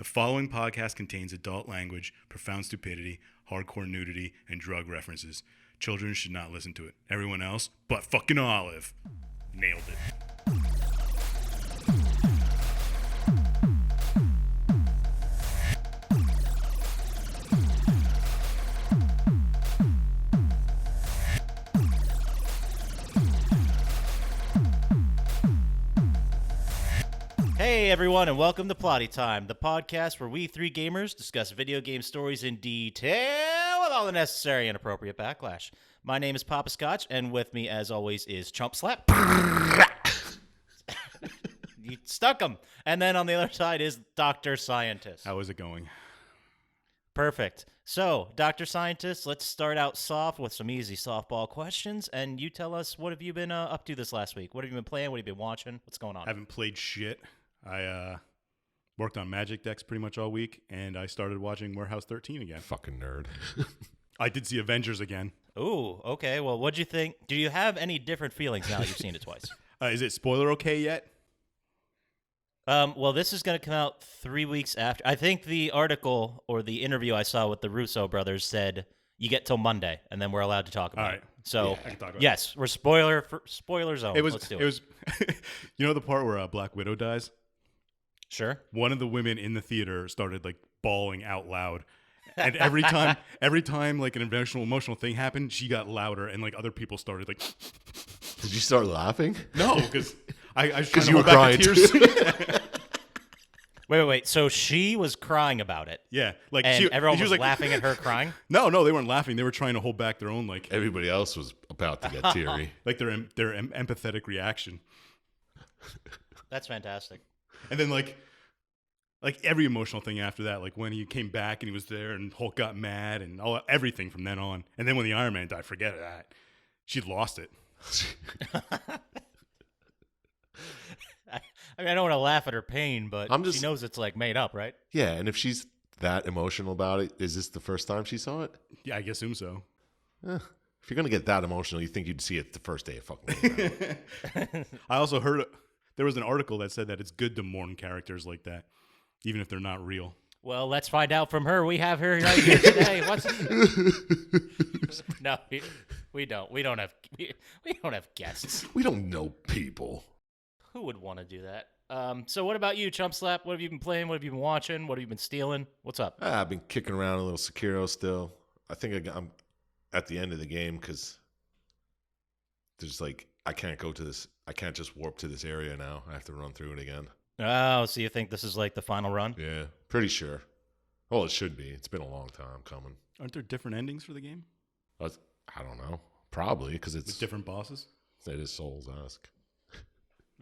The following podcast contains adult language, profound stupidity, hardcore nudity, and drug references. Children should not listen to it. Everyone else, but fucking Olive. Nailed it. Hey everyone, and welcome to Plotty Time, the podcast where we three gamers discuss video game stories in detail with all the necessary and appropriate backlash. My name is Poppascotch, and with me, as always, is Chump Slap. You stuck him. And then on the other side is Dr. Syintist. How is it going? Perfect. So, Dr. Syintist, let's start out soft with some easy softball questions, and you tell us, what have you been up to this last week? What have you been playing? What have you been watching? What's going on? I haven't played shit. I worked on Magic decks pretty much all week, and I started watching Warehouse 13 again. Fucking nerd. I did see Avengers again. Ooh, okay. Well, what'd you think? Do you have any different feelings now that you've seen it twice? Is it spoiler okay yet? Well, this is going to come out 3 weeks after. I think the article or the interview I saw with the Russo brothers said you get till Monday, and then we're allowed to talk about it. So, I can talk about yes, we're spoiler zone. Let's do it. It was, you know the part where Black Widow dies? Sure. One of the women in the theater started like bawling out loud. And every time like an emotional thing happened, she got louder, and like other people started like. Did you start laughing? No, because I was trying Because to you were hold back crying the tears. Wait. So she was crying about it. Yeah, like And everyone she was like, laughing at her crying? No, they weren't laughing. They were trying to hold back their own like Everybody else was about to get teary. like their empathetic reaction. That's fantastic. And then like every emotional thing after that, like when he came back and he was there and Hulk got mad and everything from then on. And then when the Iron Man died, forget that. She'd lost it. I don't want to laugh at her pain, but she knows it's like made up, right? Yeah, and if she's that emotional about it, is this the first time she saw it? Yeah, I assume so. If you're going to get that emotional, you think you'd see it the first day of fucking I also heard there was an article that said that it's good to mourn characters like that, even if they're not real. Well, let's find out from her. We have her right here today. No, we don't. We don't have guests. We don't know people. Who would want to do that? So what about you, Chump Slap? What have you been playing? What have you been watching? What have you been stealing? What's up? I've been kicking around a little Sekiro still. I think I'm at the end of the game because there's like, I can't just warp to this area now. I have to run through it again. Oh, so you think this is like the final run? Yeah, pretty sure. Well, it should be. It's been a long time coming. Aren't there different endings for the game? I don't know. Probably because With different bosses? It is Souls-esque.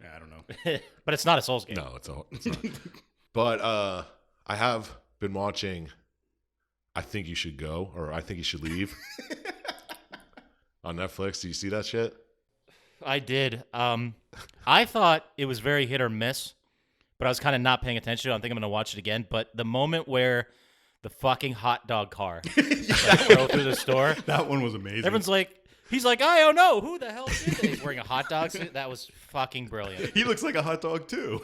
Yeah, I don't know. But it's not a Souls game. No, it's not. But I have been watching I Think You Should Go, or I Think You Should Leave on Netflix. Do you see that shit? I did. I thought it was very hit or miss, but I was kind of not paying attention. I think I'm going to watch it again. But the moment where the fucking hot dog car drove through the store. That one was amazing. Everyone's like, he's like, I don't know. Who the hell did that? He's wearing a hot dog suit. That was fucking brilliant. He looks like a hot dog, too.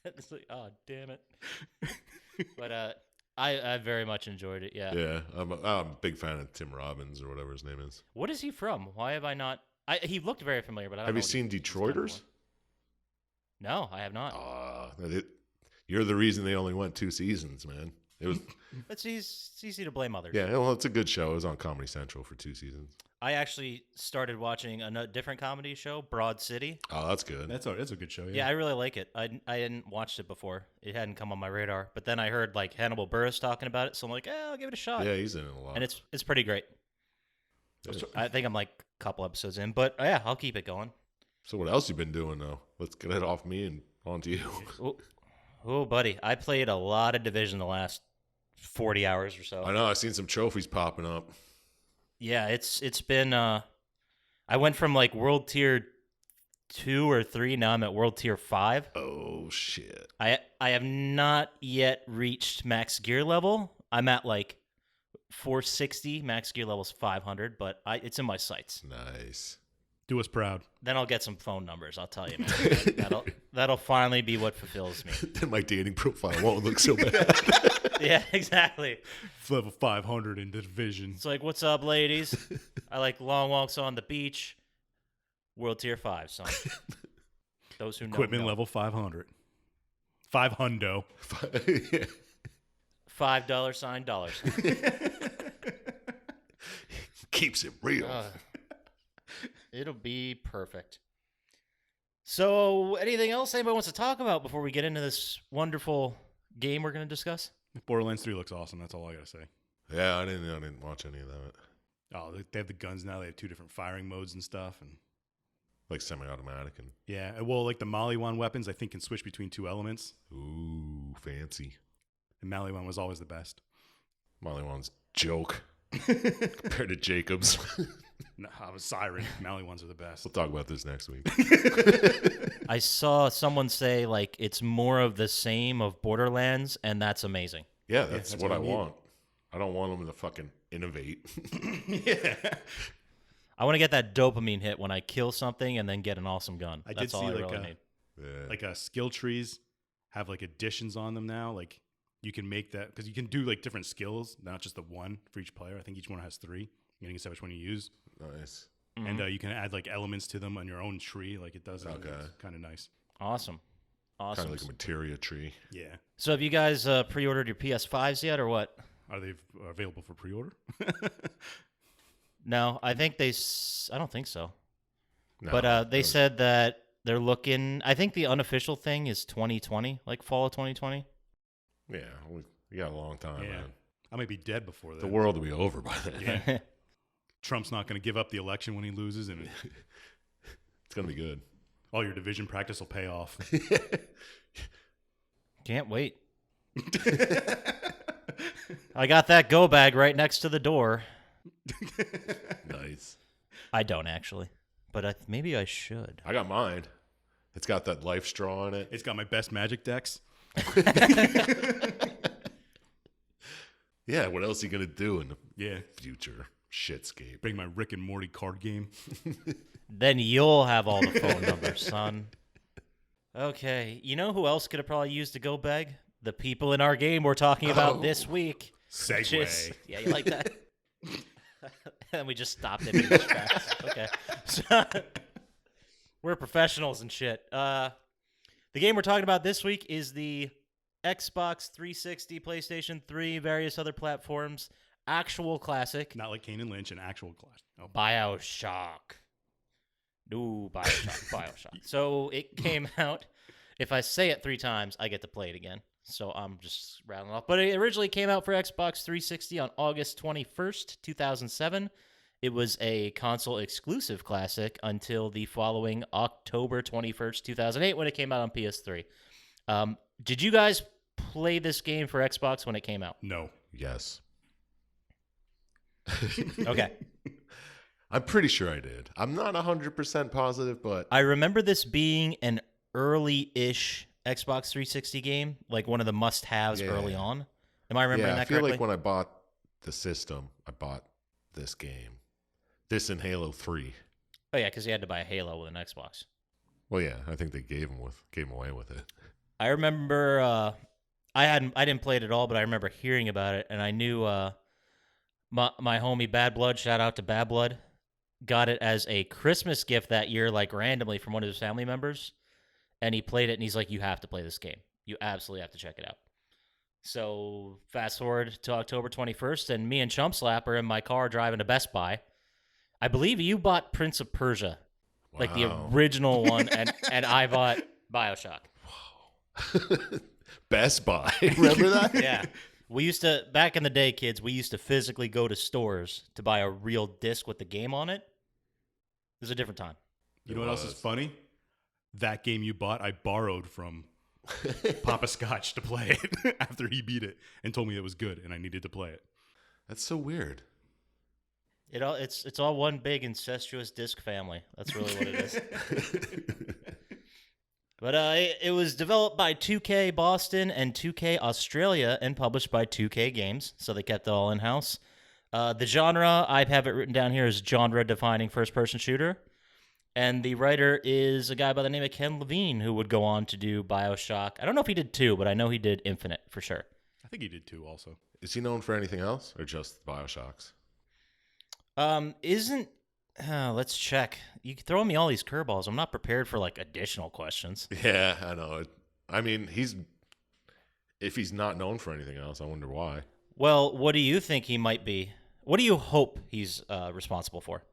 It's like, oh, damn it. But I very much enjoyed it, yeah. Yeah, I'm a big fan of Tim Robbins or whatever his name is. What is he from? Why have I not? He looked very familiar, but I don't Have know. you seen Detroiters? No, I have not. You're the reason they only went 2 seasons, man. It was. It's easy to blame others. Yeah, well, it's a good show. It was on Comedy Central for 2 seasons. I actually started watching a different comedy show, Broad City. Oh, that's good. That's a good show, yeah. Yeah, I really like it. I hadn't watched it before. It hadn't come on my radar. But then I heard like Hannibal Buress talking about it, so I'm like, I'll give it a shot. Yeah, he's in it a lot. And it's pretty great. Yeah. I think I'm like a couple episodes in, but yeah, I'll keep it going. So what else you been doing though? Let's get it off me and onto you. Oh, buddy, I played a lot of Division the last 40 hours or so. I know. I've seen some trophies popping up. Yeah, it's been. I went from like World Tier 2 or 3. Now I'm at World Tier 5. Oh shit! I have not yet reached max gear level. I'm at like 460. Max gear level's 500, but it's in my sights. Nice. Do us proud. Then I'll get some phone numbers. I'll tell you, man. That'll finally be what fulfills me. Then my dating profile won't look so bad. Yeah, exactly. Level 500 in division. It's like, what's up, ladies? I like long walks on the beach. World Tier 5, son. Those who know. Equipment level 500. 500. $5 dollars. Keeps it real. It'll be perfect. So, anything else anybody wants to talk about before we get into this wonderful game we're going to discuss? Borderlands 3 looks awesome. That's all I got to say. Yeah, I didn't watch any of that. Oh, they have the guns now. They have 2 different firing modes and stuff. And Like semi-automatic and yeah, well, like the Maliwan weapons, I think can switch between 2 elements. ooh, fancy. And Maliwan was always the best. Mollywan's joke compared to Jacob's. No, I was Siren. Maliwans are the best. We'll talk about this next week. I saw someone say, like, it's more of the same of Borderlands, and that's amazing. Yeah, that's what I we need. want. I don't want them to fucking innovate. Yeah. I want to get that dopamine hit when I kill something and then get an awesome gun. I That's did all see I like really a need. Yeah. like skill trees have like additions on them now. Like you can make that because you can do like different skills, not just the one for each player. I think each one has 3. You can decide which one you use, Nice. and you can add like elements to them on your own tree. Like it does. Okay. It's kind of nice. Awesome. Kind Awesome. of like a materia tree. Yeah. So have you guys pre-ordered your PS5s yet or what? Are they available for pre-order? No, I think I don't think so. No, But they no. said that they're looking, I think the unofficial thing is 2020, like fall of 2020. Yeah, we got a long time, Yeah. man. I might be dead before that. The world will be over by then. Yeah. Trump's not going to give up the election when he loses, and It's going to be good. all your division practice will pay off. Can't wait. I got that go bag right next to the door. Nice. I don't actually, but maybe I should. I got mine. It's got that life straw in it. It's got my best magic decks. Yeah, what else are you going to do in the Yeah. future? Shitscape. Bring my Rick and Morty card game. Then you'll have all the phone numbers, son. Okay, you know who else could have probably used a go bag? The people in our game we're talking about this week. Segue. Yeah, you like that? And we just stopped it. Okay. So, we're professionals and shit. The game we're talking about this week is the Xbox 360, PlayStation 3, various other platforms, actual classic, Not like Kane and Lynch, an actual class. Oh, BioShock. No, BioShock. So it came out. If I say it 3 times, I get to play it again. So I'm just rattling off. But it originally came out for Xbox 360 on August 21st, 2007. It was a console exclusive classic until the following October 21st, 2008, when it came out on PS3. Did you guys play this game for Xbox when it came out? no. Yes. Okay. I'm pretty sure I did. I'm not 100% positive, but I remember this being an early-ish Xbox 360 game, like one of the must-haves Yeah. early on. Am I remembering yeah, I that feel correctly? like when I bought the system, I bought this game. This and Halo 3. Oh yeah, because you had to buy a Halo with an Xbox. Well, yeah, I think they gave him away with it. I remember I didn't play it at all, but I remember hearing about it, and I knew my homie Bad Blood, shout out to Bad Blood, got it as a Christmas gift that year, like randomly from one of his family members, and he played it, and he's like, "You have to play this game. You absolutely have to check it out." So fast forward to October 21st, and me and Chump Slap are in my car driving to Best Buy. I believe you bought Prince of Persia, like the Wow. original one, and I bought BioShock. Best Buy. Remember that? Yeah. We used to, back in the day, kids, we used to physically go to stores to buy a real disc with the game on it. It was a different time. You know what else is funny? That game you bought, I borrowed from Poppascotch to play it after he beat it and told me it was good and I needed to play it. That's so weird. It's all one big incestuous disc family. That's really what it is. But it was developed by 2K Boston and 2K Australia and published by 2K Games, so they kept it all in-house. The genre, I have it written down here, is genre-defining first-person shooter. And the writer is a guy by the name of Ken Levine, who would go on to do BioShock. I don't know if he did 2, but I know he did Infinite for sure. I think he did 2 also. Is he known for anything else or just BioShocks? Let's check. You throwing me all these curveballs. I'm not prepared for like additional questions. Yeah, I know. I mean, if he's not known for anything else, I wonder why. Well, what do you think he might be? What do you hope he's responsible for?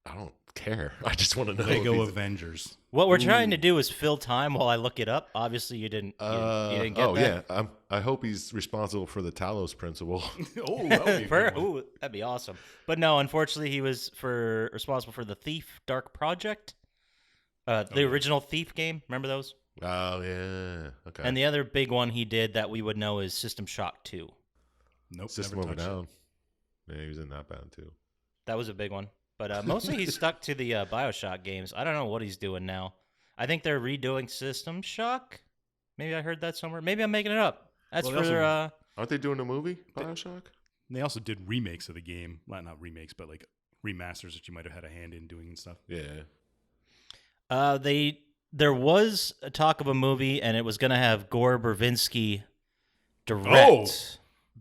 I don't care. I just want to know. Lego Avengers. What we're trying to do is fill time while I look it up. Obviously, you didn't. You didn't get that. Yeah. I hope he's responsible for the Talos principle. Oh, that would be a good one. Ooh, that'd be awesome. But no, unfortunately, he was responsible for the Thief Dark Project, the original Thief game. Remember those? Oh yeah. Okay. And the other big one he did that we would know is System Shock 2. Nope. System never of a touched it. Down. Yeah, he was in that band too. That was a big one. But mostly he's stuck to the BioShock games. I don't know what he's doing now. I think they're redoing System Shock. Maybe I heard that somewhere. Maybe I'm making it up. That's Well, for Aren't they doing a movie, BioShock? They also did remakes of the game. Well, not remakes, but like remasters that you might have had a hand in doing and stuff. Yeah. There was a talk of a movie, and it was going to have Gore Verbinski direct. Oh!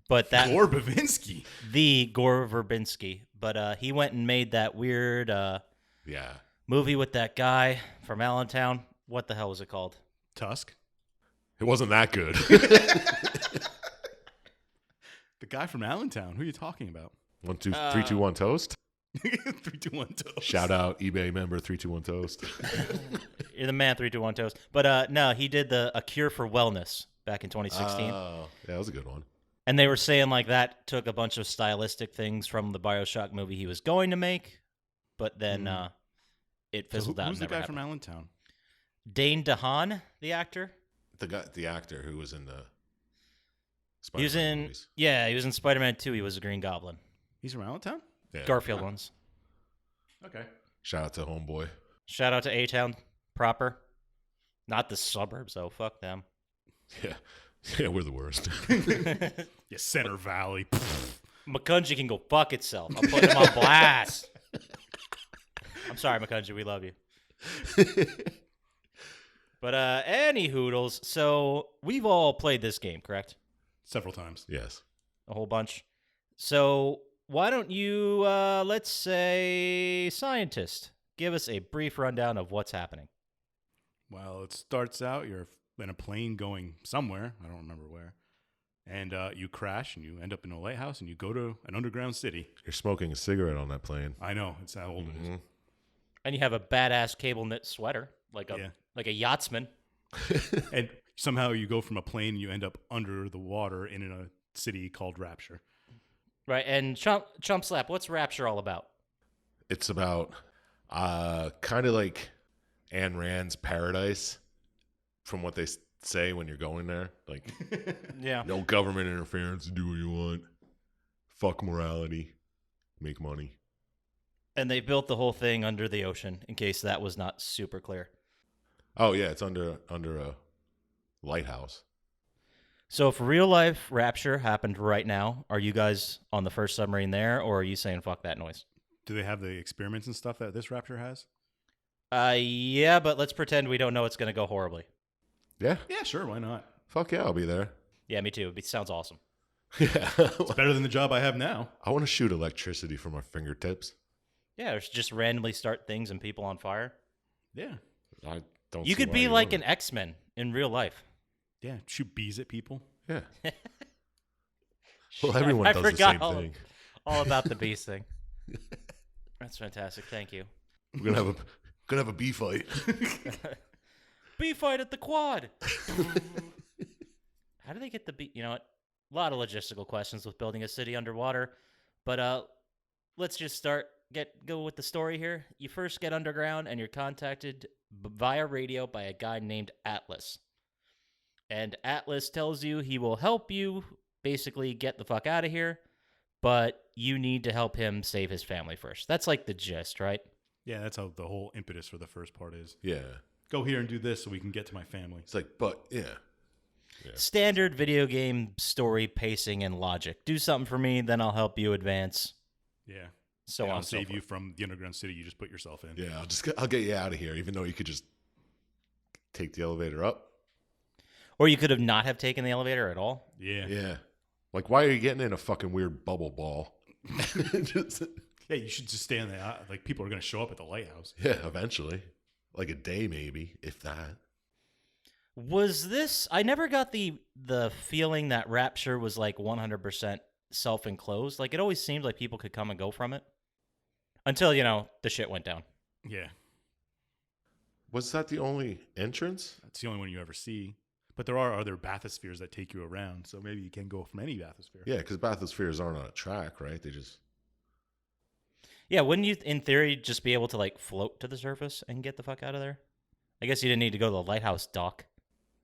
But that Gore Bavinsky. the Gore Verbinski. But he went and made that weird Yeah. movie with that guy from Allentown. What the hell was it called? Tusk. It wasn't that good. The guy from Allentown. Who are you talking about? 1, 2, 3, 2, 1 toast. 3, 2, 1 toast. Shout out eBay member 321 toast. You're the man, 321 Toast. But no, he did A Cure for Wellness back in 2016. Oh, yeah, that was a good one. And they were saying like that took a bunch of stylistic things from the BioShock movie he was going to make, but then it fizzled out. Who's the and guy never from happened. Allentown? Dane DeHaan, the actor. The actor who was in the He was Spider-Man in movies. he was in Spider-Man 2. He was a Green Goblin. He's from Allentown? Yeah. Garfield ones. Okay. Shout out to Homeboy. Shout out to A-Town proper. Not the suburbs though. Fuck them. Yeah. Yeah, we're the worst. Yeah, Center Valley. McCungy can go fuck itself. I'm putting him on blast. I'm sorry, McCungy. We love you. But any hoodles. So we've all played this game, correct? Several times. Yes. A whole bunch. So why don't you, let's say, Syintist, give us a brief rundown of what's happening. Well, it starts out, you're in a plane going somewhere. I don't remember where. And you crash and you end up in a lighthouse and you go to an underground city. You're smoking a cigarette on that plane. I know. It's how old it is. And you have a badass cable knit sweater, like a yachtsman. And somehow you go from a plane and you end up under the water in a city called Rapture. Right, and Chump Slap, what's Rapture all about? It's about kind of like Ayn Rand's Paradise, from what they say when you're going there. Like, Yeah. no government interference, do what you want. Fuck morality. Make money. And they built the whole thing under the ocean, in case that was not super clear. Oh, yeah, it's under a lighthouse. So if real life Rapture happened right now, are you guys on the first submarine there, or are you saying fuck that noise? Do they have the experiments and stuff that this Rapture has? Yeah, but let's pretend we don't know it's going to go horribly. Yeah? Yeah, sure. Why not? Fuck yeah, I'll be there. Yeah, me too. It sounds awesome. Yeah. It's better than the job I have now. I want to shoot electricity from my fingertips. Yeah, or just randomly start things and people on fire. Yeah. I don't You see could why be you like wouldn't. an X-Men in real life. Yeah. Shoot bees at people. Yeah. Well, everyone I does the forgot same thing. all about the beast thing. That's fantastic. Thank you. We're gonna have a bee fight. Bee fight at the quad. How do they get the bee? You know what? A lot of logistical questions with building a city underwater. But let's just go with the story here. You first get underground and you're contacted via radio by a guy named Atlas. And Atlas tells you he will help you basically get the fuck out of here, but you need to help him save his family first. That's like the gist, right? Yeah, that's how the whole impetus for the first part is. Yeah. Go here and do this so we can get to my family. It's like, but yeah. Standard video game story pacing and logic. Do something for me, then I'll help you advance. Yeah. So And on I'll and so save forth. you from the underground city you just put yourself in. Yeah, I'll get you out of here, even though you could just take the elevator up. Or you could have not have taken the elevator at all. Yeah. Yeah. Like, why are you getting in a fucking weird bubble ball? Just- Yeah, you should just stay in the like people are going to show up at the lighthouse. yeah, eventually. Like a day, maybe, if that. Was this? I never got the feeling that Rapture was like 100% self-enclosed. Like it always seemed like people could come and go from it until the shit went down. Yeah. Was that the only entrance? That's the only one you ever see. But there are other bathyspheres that take you around, so maybe you can go from any bathysphere. Yeah, because bathyspheres aren't on a track, right? They just... Yeah, wouldn't you, in theory, just be able to like float to the surface and get the fuck out of there? I guess you didn't need to go to the lighthouse dock.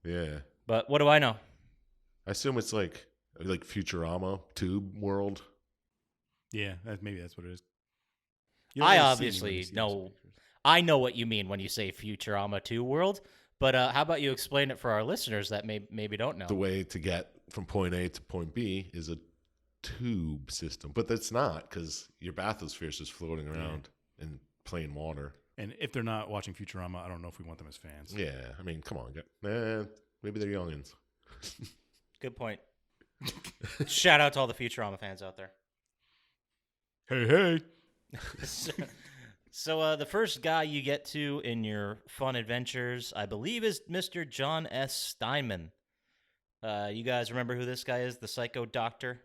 Yeah. But what do I know? I assume it's like Futurama tube world. Yeah, maybe that's what it is. I obviously know. I know what you mean when you say Futurama 2 world. But how about you explain it for our listeners that maybe don't know? The way to get from point A to point B is a tube system, but that's not, because your bathysphere is just floating around in plain water. And if they're not watching Futurama, I don't know if we want them as fans. Yeah, I mean, come on, maybe they're youngins. Good point. Shout out to all the Futurama fans out there. Hey. So the first guy you get to in your fun adventures, I believe, is Mr. John S. Steinman. You guys remember who this guy is? The psycho doctor?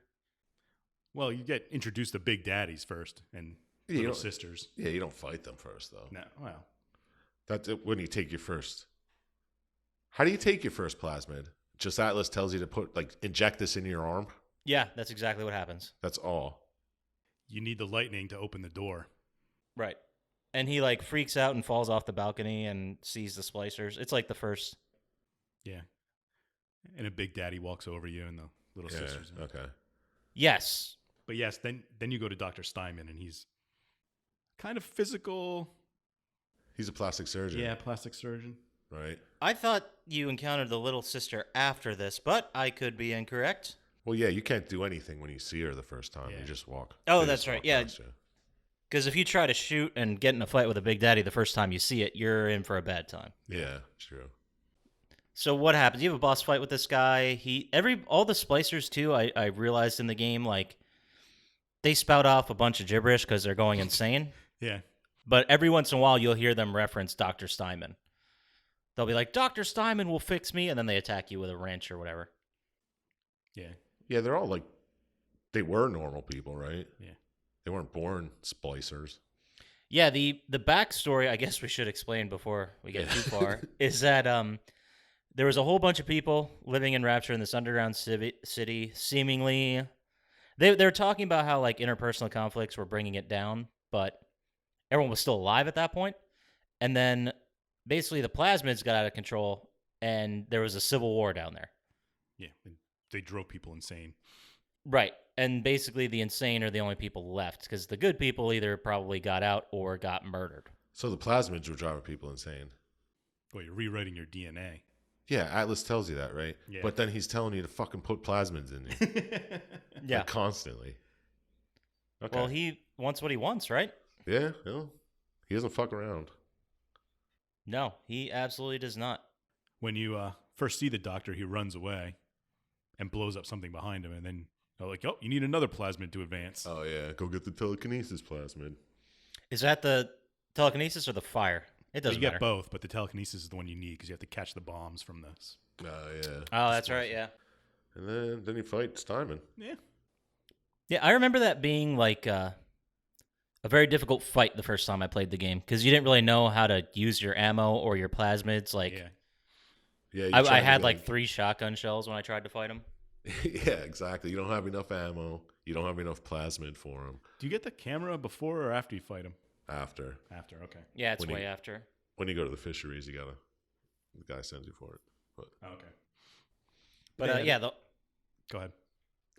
Well, you get introduced to Big Daddies first and little sisters. Yeah, you don't fight them first, though. No, well. That's when you take your first. How do you take your first plasmid? Just Atlas tells you to inject this into your arm? Yeah, that's exactly what happens. That's all. You need the lightning to open the door. Right. And he like freaks out and falls off the balcony and sees the splicers. It's like the first. Yeah. And a Big Daddy walks over you and the little sisters. Okay. Yes. But yes, then you go to Dr. Steinman and he's kind of physical. He's a plastic surgeon. Yeah, plastic surgeon. Right. I thought you encountered the little sister after this, but I could be incorrect. Well, yeah, you can't do anything when you see her the first time. Yeah. You just walk. Oh, they that's just right. walk Yeah. past you. Because if you try to shoot and get in a fight with a Big Daddy the first time you see it, you're in for a bad time. Yeah, true. So what happens? You have a boss fight with this guy. All the splicers too. I realized in the game, like they spout off a bunch of gibberish because they're going insane. Yeah. But every once in a while, you'll hear them reference Dr. Steinman. They'll be like, Dr. Steinman will fix me, and then they attack you with a wrench or whatever. Yeah. Yeah, they're all they were normal people, right? Yeah. They weren't born splicers. Yeah, the backstory, I guess we should explain before we get too far, is that there was a whole bunch of people living in Rapture in this underground city, seemingly. They're talking about how like interpersonal conflicts were bringing it down, but everyone was still alive at that point. And then basically the plasmids got out of control, and there was a civil war down there. Yeah. They drove people insane. Right. And basically the insane are the only people left because the good people either probably got out or got murdered. So the plasmids were driving people insane. Well, you're rewriting your DNA. Yeah, Atlas tells you that, right? Yeah. But then he's telling you to fucking put plasmids in you. Yeah. Like, constantly. Okay. Well, he wants what he wants, right? Yeah, well, he doesn't fuck around. No, he absolutely does not. When you first see the doctor, he runs away and blows up something behind him, and then they're like, oh, you need another plasmid to advance. Oh, yeah, go get the telekinesis plasmid. Is that the telekinesis or the fire? It doesn't you matter. get both, but the telekinesis is the one you need because you have to catch the bombs from this. Oh, yeah. Oh, that's right, yeah. And then he fights Steinman. Yeah. Yeah, I remember that being like a very difficult fight the first time I played the game because you didn't really know how to use your ammo or your plasmids. Like, Yeah. Yeah, I had like 3 shotgun shells when I tried to fight him. Yeah, exactly. You don't have enough ammo. You don't have enough plasmid for him. Do you get the camera before or after you fight him? After. After, okay. Yeah, it's When way you- after. When you go to the fisheries, the guy sends you for it. But Okay. But yeah, Go ahead.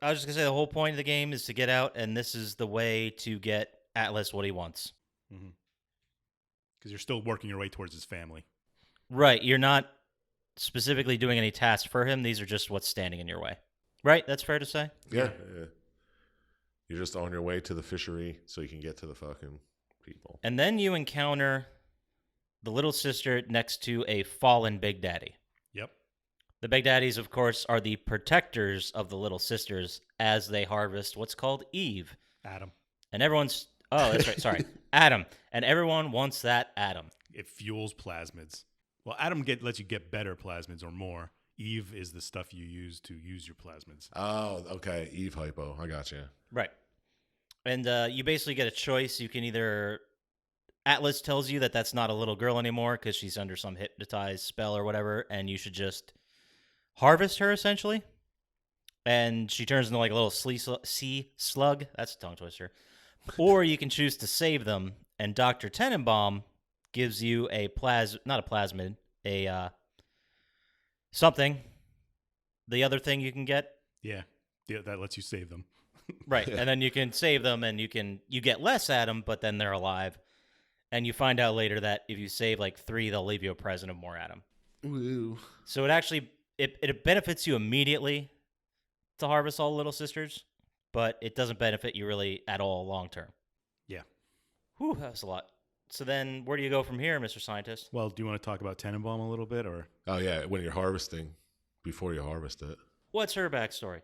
I was just going to say the whole point of the game is to get out, and this is the way to get Atlas what he wants. Because you're still working your way towards his family. Right, you're not specifically doing any tasks for him. These are just what's standing in your way. Right? That's fair to say? yeah. You're just on your way to the fishery so you can get to the fucking people. And then you encounter the little sister next to a fallen Big Daddy. Yep. The Big Daddies, of course, are the protectors of the little sisters as they harvest what's called Eve. Adam. And everyone's... Oh, that's right. Sorry. Adam. And everyone wants that Adam. It fuels plasmids. Well, Adam lets you get better plasmids or more. Eve is the stuff you use to use your plasmids. Oh, okay. Eve hypo. I got you. Right. And you basically get a choice. You can either... Atlas tells you that that's not a little girl anymore because she's under some hypnotized spell or whatever, and you should just harvest her, essentially. And she turns into like a little sea slug. That's a tongue twister. Or you can choose to save them, and Dr. Tenenbaum gives you a not a plasmid, a something. The other thing you can get. Yeah, that lets you save them. Right, and then you can save them, and you get less at them, but then they're alive. And you find out later that if you save like 3, they'll leave you a present of more Adam. Ooh. So it actually it benefits you immediately to harvest all the little sisters, but it doesn't benefit you really at all long term. Yeah. Whew, that was a lot. So then where do you go from here, Mr. Scientist? Well, do you want to talk about Tenenbaum a little bit, or? Oh, yeah. When you're harvesting, before you harvest it. What's her backstory?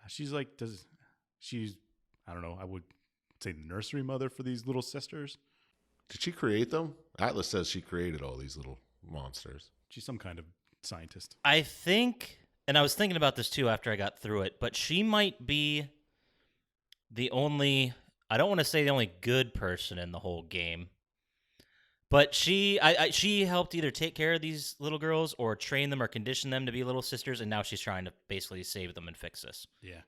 She's like, I don't know, I would say the nursery mother for these little sisters. Did she create them? Atlas says she created all these little monsters. She's some kind of scientist. I think, and I was thinking about this too after I got through it, but she might be the only, I don't want to say the only good person in the whole game, but she helped either take care of these little girls or train them or condition them to be little sisters, and now she's trying to basically save them and fix this. Yeah.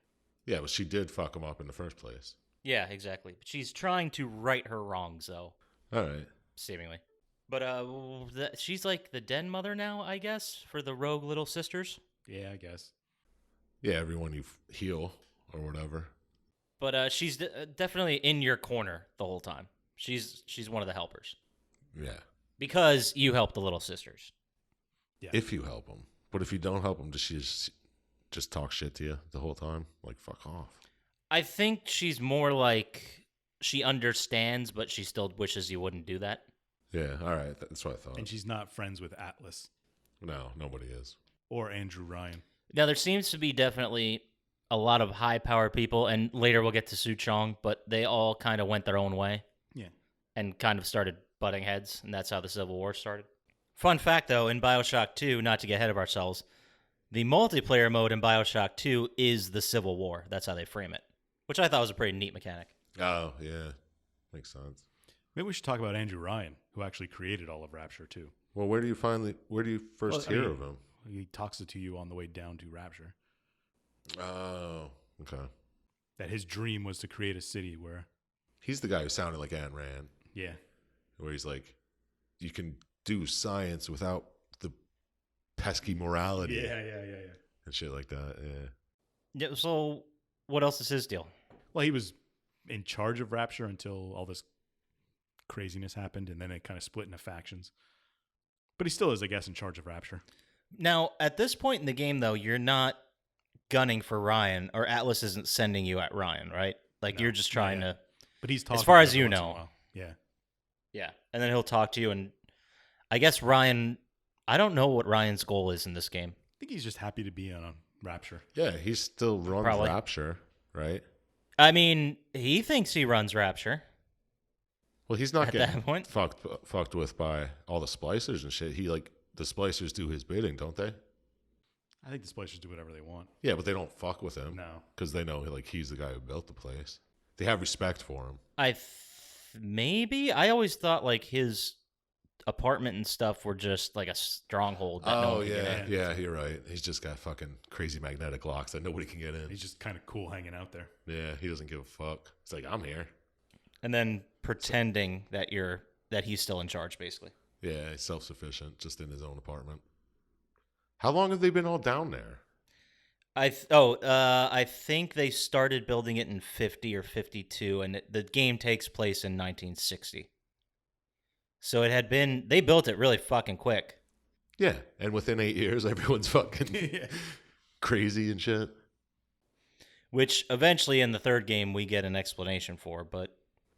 Yeah, but she did fuck them up in the first place. Yeah, exactly. But she's trying to right her wrongs, though. All right. Seemingly. But she's like the den mother now, I guess, for the rogue little sisters. Yeah, I guess. Yeah, everyone you heal or whatever. But she's definitely in your corner the whole time. She's one of the helpers. Yeah. Because you help the little sisters. Yeah. If you help them. But if you don't help them, does she just talk shit to you the whole time? Like, fuck off. I think she's more like she understands, but she still wishes you wouldn't do that. Yeah, all right. That's what I thought. And she's not friends with Atlas. No, nobody is. Or Andrew Ryan. Now, there seems to be definitely a lot of high-powered people, and later we'll get to Su Chong, but they all kind of went their own way. Yeah. And kind of started butting heads, and that's how the Civil War started. Fun fact, though, in BioShock 2, not to get ahead of ourselves, the multiplayer mode in BioShock 2 is the Civil War. That's how they frame it, which I thought was a pretty neat mechanic. Oh, yeah. Makes sense. Maybe we should talk about Andrew Ryan, who actually created all of Rapture, too. Well, where do you first hear of him? He talks it to you on the way down to Rapture. Oh, okay. That his dream was to create a city where... He's the guy who sounded like Ayn Rand. Yeah. Where he's like, you can do science without the pesky morality. Yeah. And shit like that, yeah. Yeah, so what else is his deal? Well, he was in charge of Rapture until all this craziness happened, and then it kind of split into factions. But he still is, I guess, in charge of Rapture. Now, at this point in the game, though, you're not gunning for Ryan, or Atlas isn't sending you at Ryan, right? Like, No. you're just trying Yeah. to... But he's talking as far as every you once in a know. while. Yeah. Yeah, and then he'll talk to you, and I guess Ryan... I don't know what Ryan's goal is in this game. I think he's just happy to be on Rapture. Yeah, he still runs Probably. Rapture, right? I mean, he thinks he runs Rapture. Well, he's not At getting that point? fucked with by all the splicers and shit. The splicers do his bidding, don't they? I think the splicers do whatever they want. Yeah, but they don't fuck with him. No. Because they know he's the guy who built the place. They have respect for him. Maybe? I always thought, like, his apartment and stuff were just, like, a stronghold. That no one could get in. Yeah, you're right. He's just got fucking crazy magnetic locks that nobody can get in. He's just kind of cool hanging out there. Yeah, he doesn't give a fuck. It's like, I'm here. And then pretending that he's still in charge, basically. Yeah, he's self-sufficient, just in his own apartment. How long have they been all down there? I think they started building it in 50 or 52, and the game takes place in 1960. So they built it really fucking quick. Yeah, and within 8 years, everyone's fucking Yeah. crazy and shit. which eventually in the third game we get an explanation for, but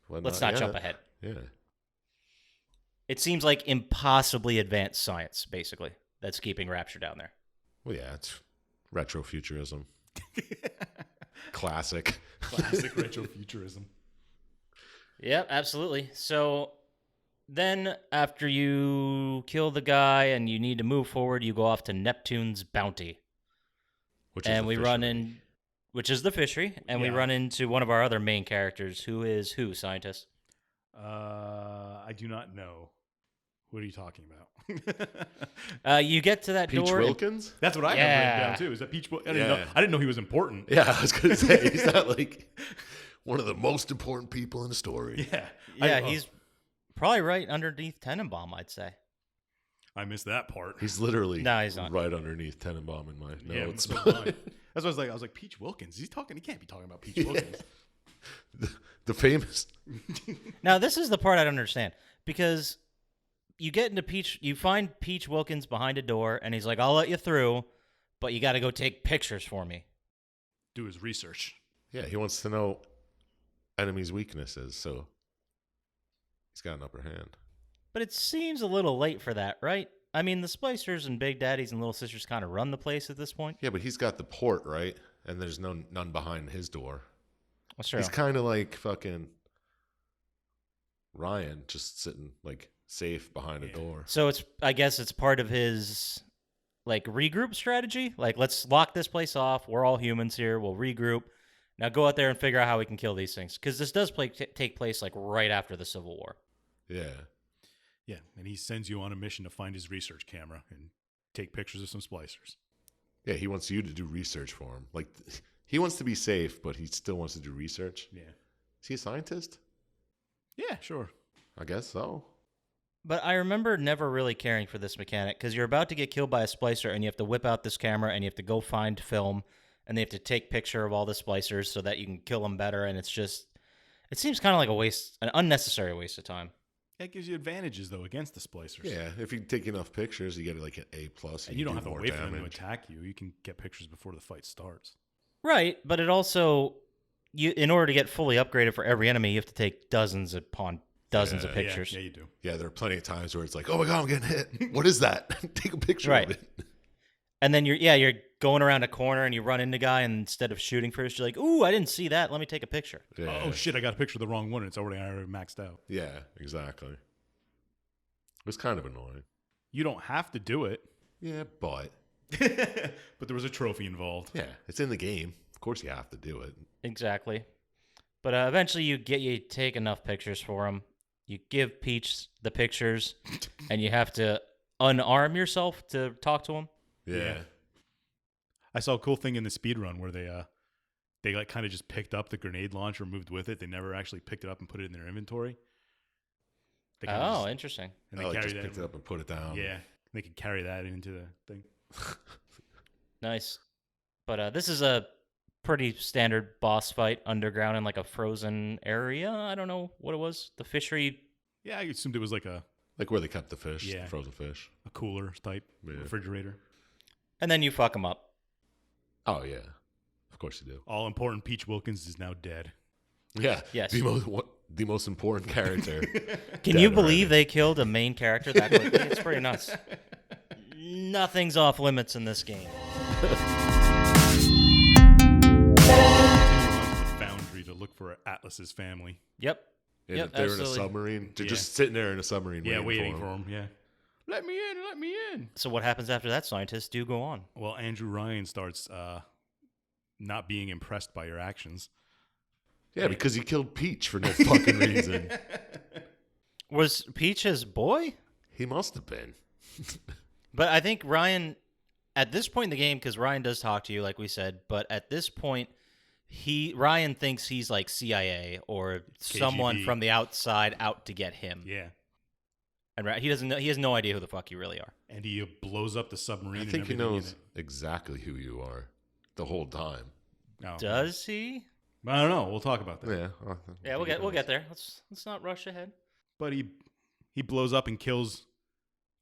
let's not jump ahead. Yeah. It seems like impossibly advanced science, basically, that's keeping Rapture down there. Well, yeah, it's retrofuturism. Classic. Classic retrofuturism. Yep, absolutely. So then after you kill the guy and you need to move forward, you go off to Neptune's Bounty. Which is the fishery, and we Yeah. run into one of our other main characters, who is who, Syintist? I do not know. What are you talking about? You get to that Peach door. Wilkins? That's what I have written down too. Is that Peach? I didn't know he was important. Yeah, I was going to say, he's not like one of the most important people in the story. Yeah, Yeah, he's probably right underneath Tenenbaum, I'd say. I missed that part. He's literally No, he's not. right underneath Tenenbaum in my Yeah, notes. so am I. That's what I was like, Peach Wilkins. He can't be talking about Peach Wilkins. the famous. Now, this is the part I don't understand, because you get into you find Peach Wilkins behind a door, and he's like, I'll let you through, but you got to go take pictures for me. Do his research. Yeah, he wants to know enemies' weaknesses, so he's got an upper hand. But it seems a little late for that, right? I mean, the Splicers and Big Daddies and Little Sisters kind of run the place at this point. Yeah, but he's got the port, right? And there's none behind his door. That's true. He's kind of like fucking Ryan, just sitting like safe behind a door. So I guess it's part of his like regroup strategy. Like, let's lock this place off. We're all humans here. We'll regroup. Now go out there and figure out how we can kill these things. Because this does take place like right after the Civil War. Yeah. Yeah, and he sends you on a mission to find his research camera and take pictures of some splicers. Yeah, he wants you to do research for him. Like, he wants to be safe, but he still wants to do research. Yeah. Is he a scientist? Yeah, sure. I guess so. But I remember never really caring for this mechanic, because you're about to get killed by a splicer, and you have to whip out this camera, and you have to go find film, and they have to take picture of all the splicers so that you can kill them better, and it seems kind of like an unnecessary waste of time. That gives you advantages, though, against the splicers. Yeah, if you take enough pictures, you get like an A+. And you don't have to more wait for them to damage. attack you. You can get pictures before the fight starts. Right, but it also, in order to get fully upgraded for every enemy, you have to take dozens upon dozens of pictures. Yeah, you do. Yeah, there are plenty of times where it's like, oh my God, I'm getting hit. What is that? Take a picture Right. of it. And then you're going around a corner and you run into a guy, and instead of shooting first, you're like, ooh, I didn't see that. Let me take a picture. Yeah. Oh, shit, I got a picture of the wrong one. And it's already maxed out. Yeah, exactly. It was kind of annoying. You don't have to do it. Yeah, but But there was a trophy involved. yeah, it's in the game. Of course you have to do it. Exactly. But eventually you take enough pictures for him. You give Peach the pictures, and you have to unarm yourself to talk to him. Yeah. I saw a cool thing in the speed run where they like kind of just picked up the grenade launcher, moved with it. They never actually picked it up and put it in their inventory. They kinda Oh, just- interesting. and they They carry just that. picked it up and put it down. Yeah, they could carry that into the thing. Nice. But this is a pretty standard boss fight underground in like a frozen area. I don't know what it was. The fishery. Yeah, I assumed it was like a Like where they kept the fish, Yeah. the frozen fish. cooler type Yeah. refrigerator. And then you fuck him up. Oh, yeah. Of course you do. All important Peach Wilkins is now dead. Yeah. Yes. The most important character. Can you Dead believe already. they killed a main character that quickly? It's pretty nuts. Nothing's off limits in this game. The foundry to look for Atlas's family. Yep. And Yep, they're absolutely. in a submarine. They're Yeah. just sitting there in a submarine Yeah, waiting waiting for him. Yeah. Let me in, let me in. So what happens after that, Scientists? Do go on. Well, Andrew Ryan starts not being impressed by your actions. Yeah, because he killed Peach for no fucking reason. Was Peach his boy? He must have been. But I think Ryan, at this point in the game, because Ryan does talk to you, like we said, but at this point, Ryan thinks he's like CIA or someone KGB. from the outside out to get him. Yeah. And he doesn't know. He has no idea who the fuck you really are. And he blows up the submarine. I and think he everything in knows it. exactly who you are the whole time. No. Does he? I don't know. We'll talk about that. Yeah. Yeah, we'll get there. Let's not rush ahead. But he blows up and kills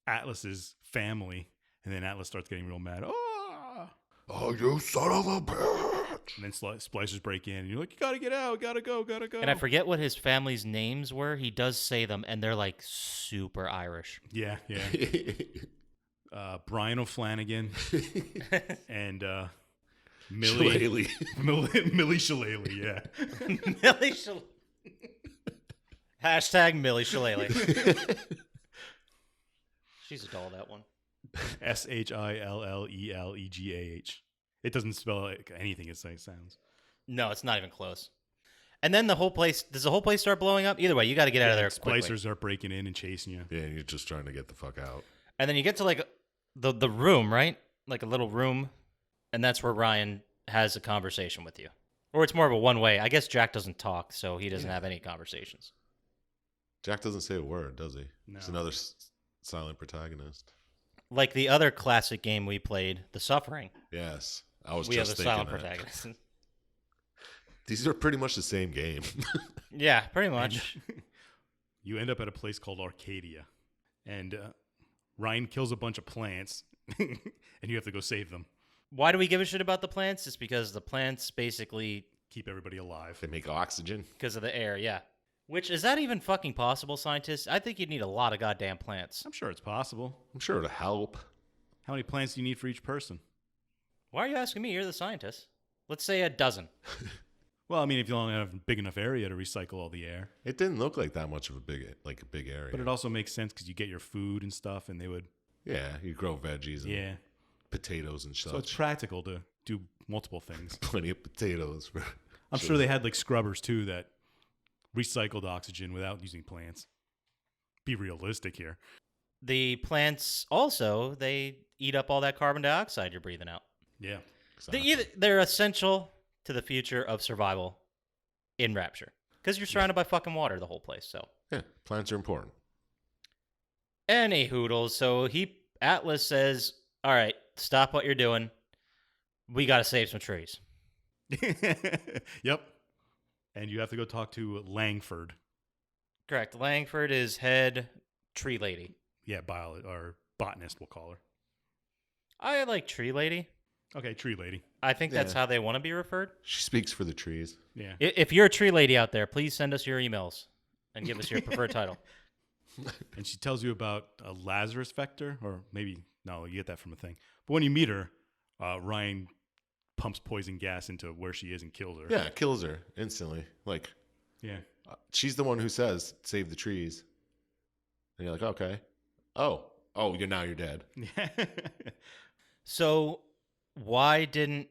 Atlas's family, and then Atlas starts getting real mad. Oh, Oh, you son of a bitch! And then splicers break in, and you're like, you gotta get out, gotta go. And I forget what his family's names were. He does say them, and they're like super Irish. Yeah. Brian O'Flanagan and Millie Shillelagh, yeah. Millie Shillelagh. Hashtag Millie Shillelagh. She's a doll, that one. Shillellegh. It doesn't spell like anything it sounds. No, it's not even close. And then does the whole place start blowing up? Either way, you got to get out of there quickly. Splicers are breaking in and chasing you. Yeah, you're just trying to get the fuck out. And then you get to like the room, right? Like a little room. And that's where Ryan has a conversation with you. Or it's more of a one-way. I guess Jack doesn't talk, so he doesn't have any conversations. Jack doesn't say a word, does he? No. He's another silent protagonist. Like the other classic game we played, The Suffering. Yes. I was We have just a thinking silent that. protagonist. These are pretty much the same game. Yeah, pretty much. You end up at a place called Arcadia, and Ryan kills a bunch of plants, and you have to go save them. Why do we give a shit about the plants? It's because the plants basically Keep everybody alive. They make oxygen. because of the air, yeah. Which, is that even fucking possible, scientists? I think you'd need a lot of goddamn plants. I'm sure it's possible. I'm sure it'll help. How many plants do you need for each person? Why are you asking me? You're the scientist. Let's say a dozen. Well, I mean, if you only have a big enough area to recycle all the air. It didn't look like that much of a big area. But it also makes sense because you get your food and stuff, and they would. Yeah, you grow veggies and potatoes and such. So it's practical to do multiple things. Plenty of potatoes. I'm sure they had like scrubbers too that recycled oxygen without using plants. Be realistic here. The plants also, they eat up all that carbon dioxide you're breathing out. Yeah. They're essential to the future of survival in Rapture. Because you're surrounded by fucking water, the whole place, so. Yeah, plants are important. Any hoodles. So Atlas says, all right, stop what you're doing. We got to save some trees. Yep. And you have to go talk to Langford. Correct. Langford is head tree lady. Yeah, or botanist, we'll call her. I like tree lady. Okay, tree lady. I think that's how they want to be referred. She speaks for the trees. Yeah. If you're a tree lady out there, please send us your emails and give us your preferred title. And she tells you about a Lazarus vector, or maybe, no, you get that from a thing. But when you meet her, Ryan pumps poison gas into where she is and kills her. Yeah, kills her instantly. Like, Yeah. she's the one who says, save the trees. And you're like, okay. Oh, you're dead. So why didn't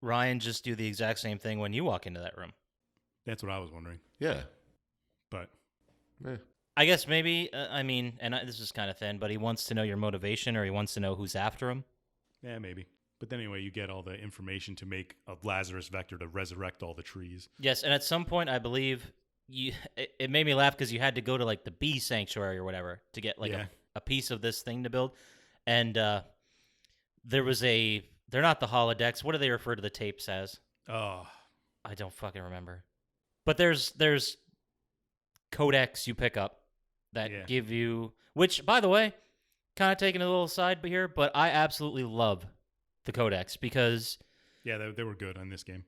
Ryan just do the exact same thing when you walk into that room? That's what I was wondering. Yeah. But Yeah. I guess maybe, this is kind of thin, but he wants to know your motivation, or he wants to know who's after him. yeah, maybe. But then anyway, you get all the information to make a Lazarus vector to resurrect all the trees. Yes, and at some point, I believe it made me laugh because you had to go to like the bee sanctuary or whatever to get like a piece of this thing to build. And there was they're not the holodecks. What do they refer to the tapes as? Oh, I don't fucking remember. But there's codecs you pick up that give you, which, by the way, kind of taking a little side here, but I absolutely love the codecs because yeah, they were good on this game.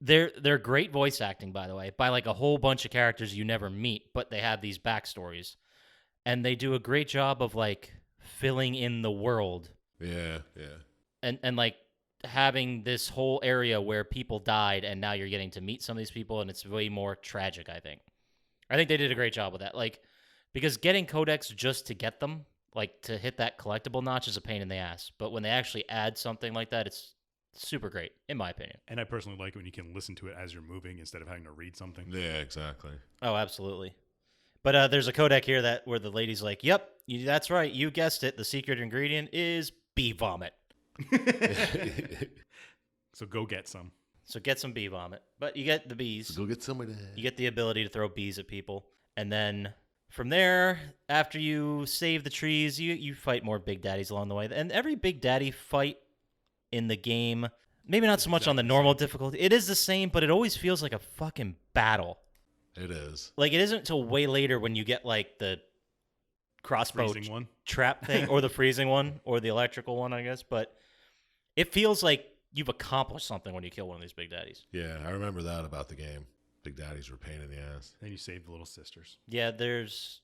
they're great voice acting, by the way, by like a whole bunch of characters you never meet, but they have these backstories, and they do a great job of like filling in the world. Yeah. And like having this whole area where people died, and now you're getting to meet some of these people, and it's way more tragic. I think they did a great job with that. Like, because getting codecs just to get them, like to hit that collectible notch, is a pain in the ass. But when they actually add something like that, it's super great, in my opinion. And I personally like it when you can listen to it as you're moving instead of having to read something. Yeah, exactly. Oh, absolutely. But there's a codec here where the lady's like, "Yep, that's right. You guessed it. The secret ingredient is bee vomit. So go get some. So get some bee vomit. But you get the bees. So go get some of that. You get the ability to throw bees at people. And then from there, after you save the trees, you fight more Big Daddies along the way. And every Big Daddy fight in the game, maybe not so much on the normal difficulty. It is the same, but it always feels like a fucking battle. It is. Like, it isn't until way later when you get, like, the crossbow Freezing one. trap thing, or the freezing one, or the electrical one, I guess. But it feels like you've accomplished something when you kill one of these big daddies. Yeah, I remember that about the game. Big daddies were a pain in the ass. Then you save the little sisters. Yeah, there's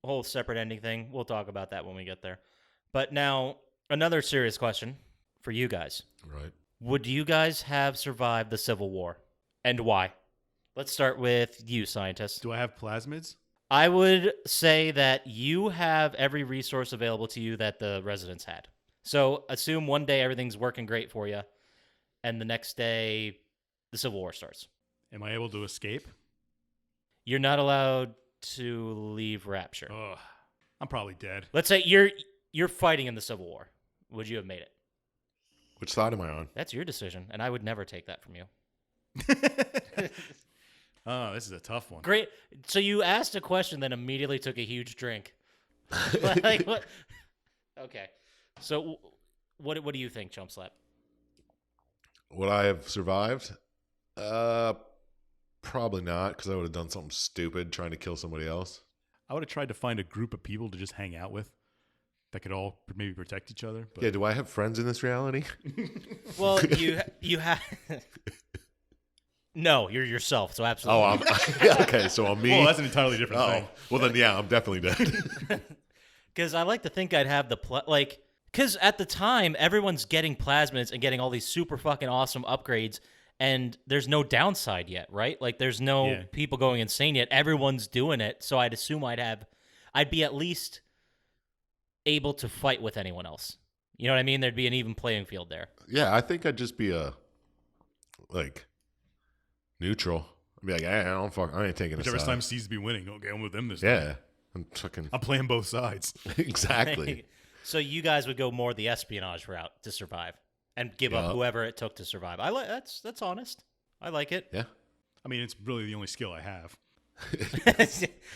a whole separate ending thing. We'll talk about that when we get there. But now, another serious question for you guys. Right. Would you guys have survived the Civil War? And why? Let's start with you, Syintist. Do I have plasmids? I would say that you have every resource available to you that the residents had. So assume one day everything's working great for you, and the next day the Civil War starts. Am I able to escape? You're not allowed to leave Rapture. Ugh, I'm probably dead. Let's say you're fighting in the Civil War. Would you have made it? Which side am I on? That's your decision, and I would never take that from you. Oh, this is a tough one. Great. So you asked a question, then immediately took a huge drink. Like what? Okay. So what do you think, Chump Slap? Would I have survived? Probably not, because I would have done something stupid trying to kill somebody else. I would have tried to find a group of people to just hang out with that could all maybe protect each other. But Yeah, do I have friends in this reality? Well, you have. No, you're yourself. So absolutely. Oh, yeah, okay, so I'm me. well, that's an entirely different Oh, thing. well then, yeah, I'm definitely dead. Because I like to think I'd have the because at the time everyone's getting plasmids and getting all these super fucking awesome upgrades, and there's no downside yet, right? Like there's no people going insane yet. Everyone's doing it, so I'd assume I'd be at least able to fight with anyone else. You know what I mean? There'd be an even playing field there. Yeah, I think I'd just be neutral. I'd be like, I ain't taking Whichever a side. time seems to be winning, okay, I'm with them this Yeah, time. I'm playing both sides. exactly. So you guys would go more the espionage route to survive and give up whoever it took to survive. I like that's honest. I like it. Yeah, I mean, it's really the only skill I have.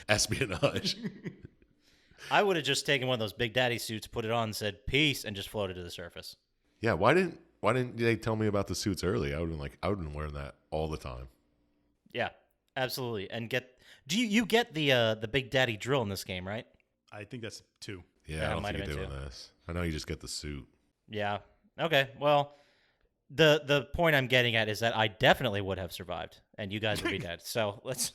espionage. I would have just taken one of those Big Daddy suits, put it on, and said peace, and just floated to the surface. Yeah, why didn't they tell me about the suits early? I would have been wearing that all the time. Yeah, absolutely. And do you get the Big Daddy drill in this game, right? I think that's 2. Yeah, Yeah, I don't might think have you're been doing this. I know you just get the suit. Yeah. Okay. Well, the point I'm getting at is that I definitely would have survived, and you guys would be dead. So let's.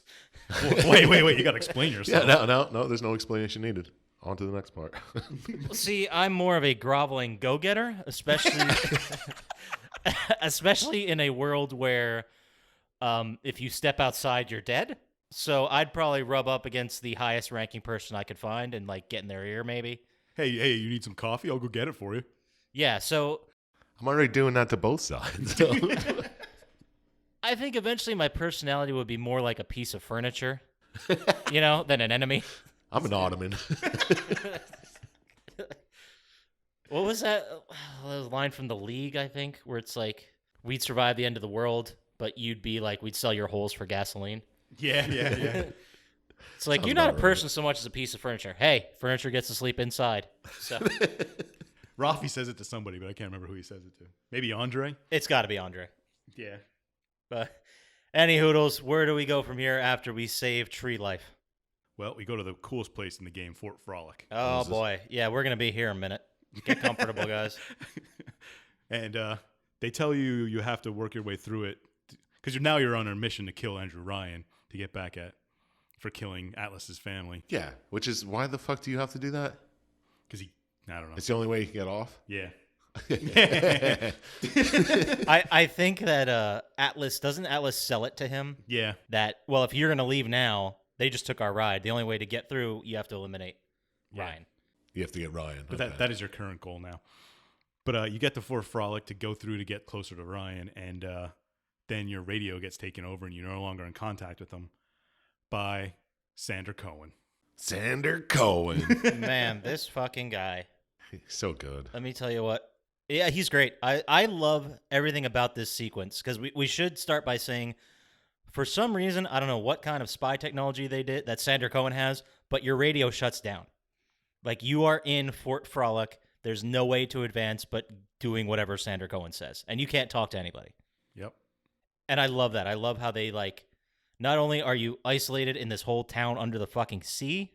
Wait, you got to explain yourself. Yeah, no, there's no explanation needed. On to the next part. See, I'm more of a groveling go-getter, especially in a world where if you step outside, you're dead. So I'd probably rub up against the highest ranking person I could find and like get in their ear, maybe. Hey, you need some coffee? I'll go get it for you. Yeah. So I'm already doing that to both sides. So. I think eventually my personality would be more like a piece of furniture, than an enemy. I'm an ottoman. What was that? A line from The League, I think, where it's like, we'd survive the end of the world, but you'd be like, we'd sell your holes for gasoline. Yeah. It's like, Sounds you're not a about person so much as a piece of furniture. Hey, furniture gets to sleep inside. So Rafi says it to somebody, but I can't remember who he says it to. Maybe Andre? it's got to be Andre. Yeah. But any hoodles, where do we go from here after we save tree life? Well, we go to the coolest place in the game, Fort Frolic. Oh, boy. Yeah, we're going to be here in a minute. Get comfortable, guys. And they tell you have to work your way through it because now you're on a mission to kill Andrew Ryan to get back for killing Atlas's family. Yeah, which is why the fuck do you have to do that? Because I don't know. It's the only way you can get off. Yeah. I think that doesn't Atlas sell it to him? Yeah. That, well, if you're going to leave now, they just took our ride. The only way to get through, you have to eliminate Ryan. You have to get Ryan. But that is your current goal now. But you get to Fort Frolic to go through to get closer to Ryan, and then your radio gets taken over, and you're no longer in contact with them by Sander Cohen. Sander Cohen. Man, this fucking guy. He's so good. Let me tell you what. Yeah, he's great. I love everything about this sequence, because we should start by saying, for some reason, I don't know what kind of spy technology they did that Sander Cohen has, but your radio shuts down. Like, you are in Fort Frolic. There's no way to advance but doing whatever Sander Cohen says. And you can't talk to anybody. Yep. And I love that. I love how they, like, not only are you isolated in this whole town under the fucking city,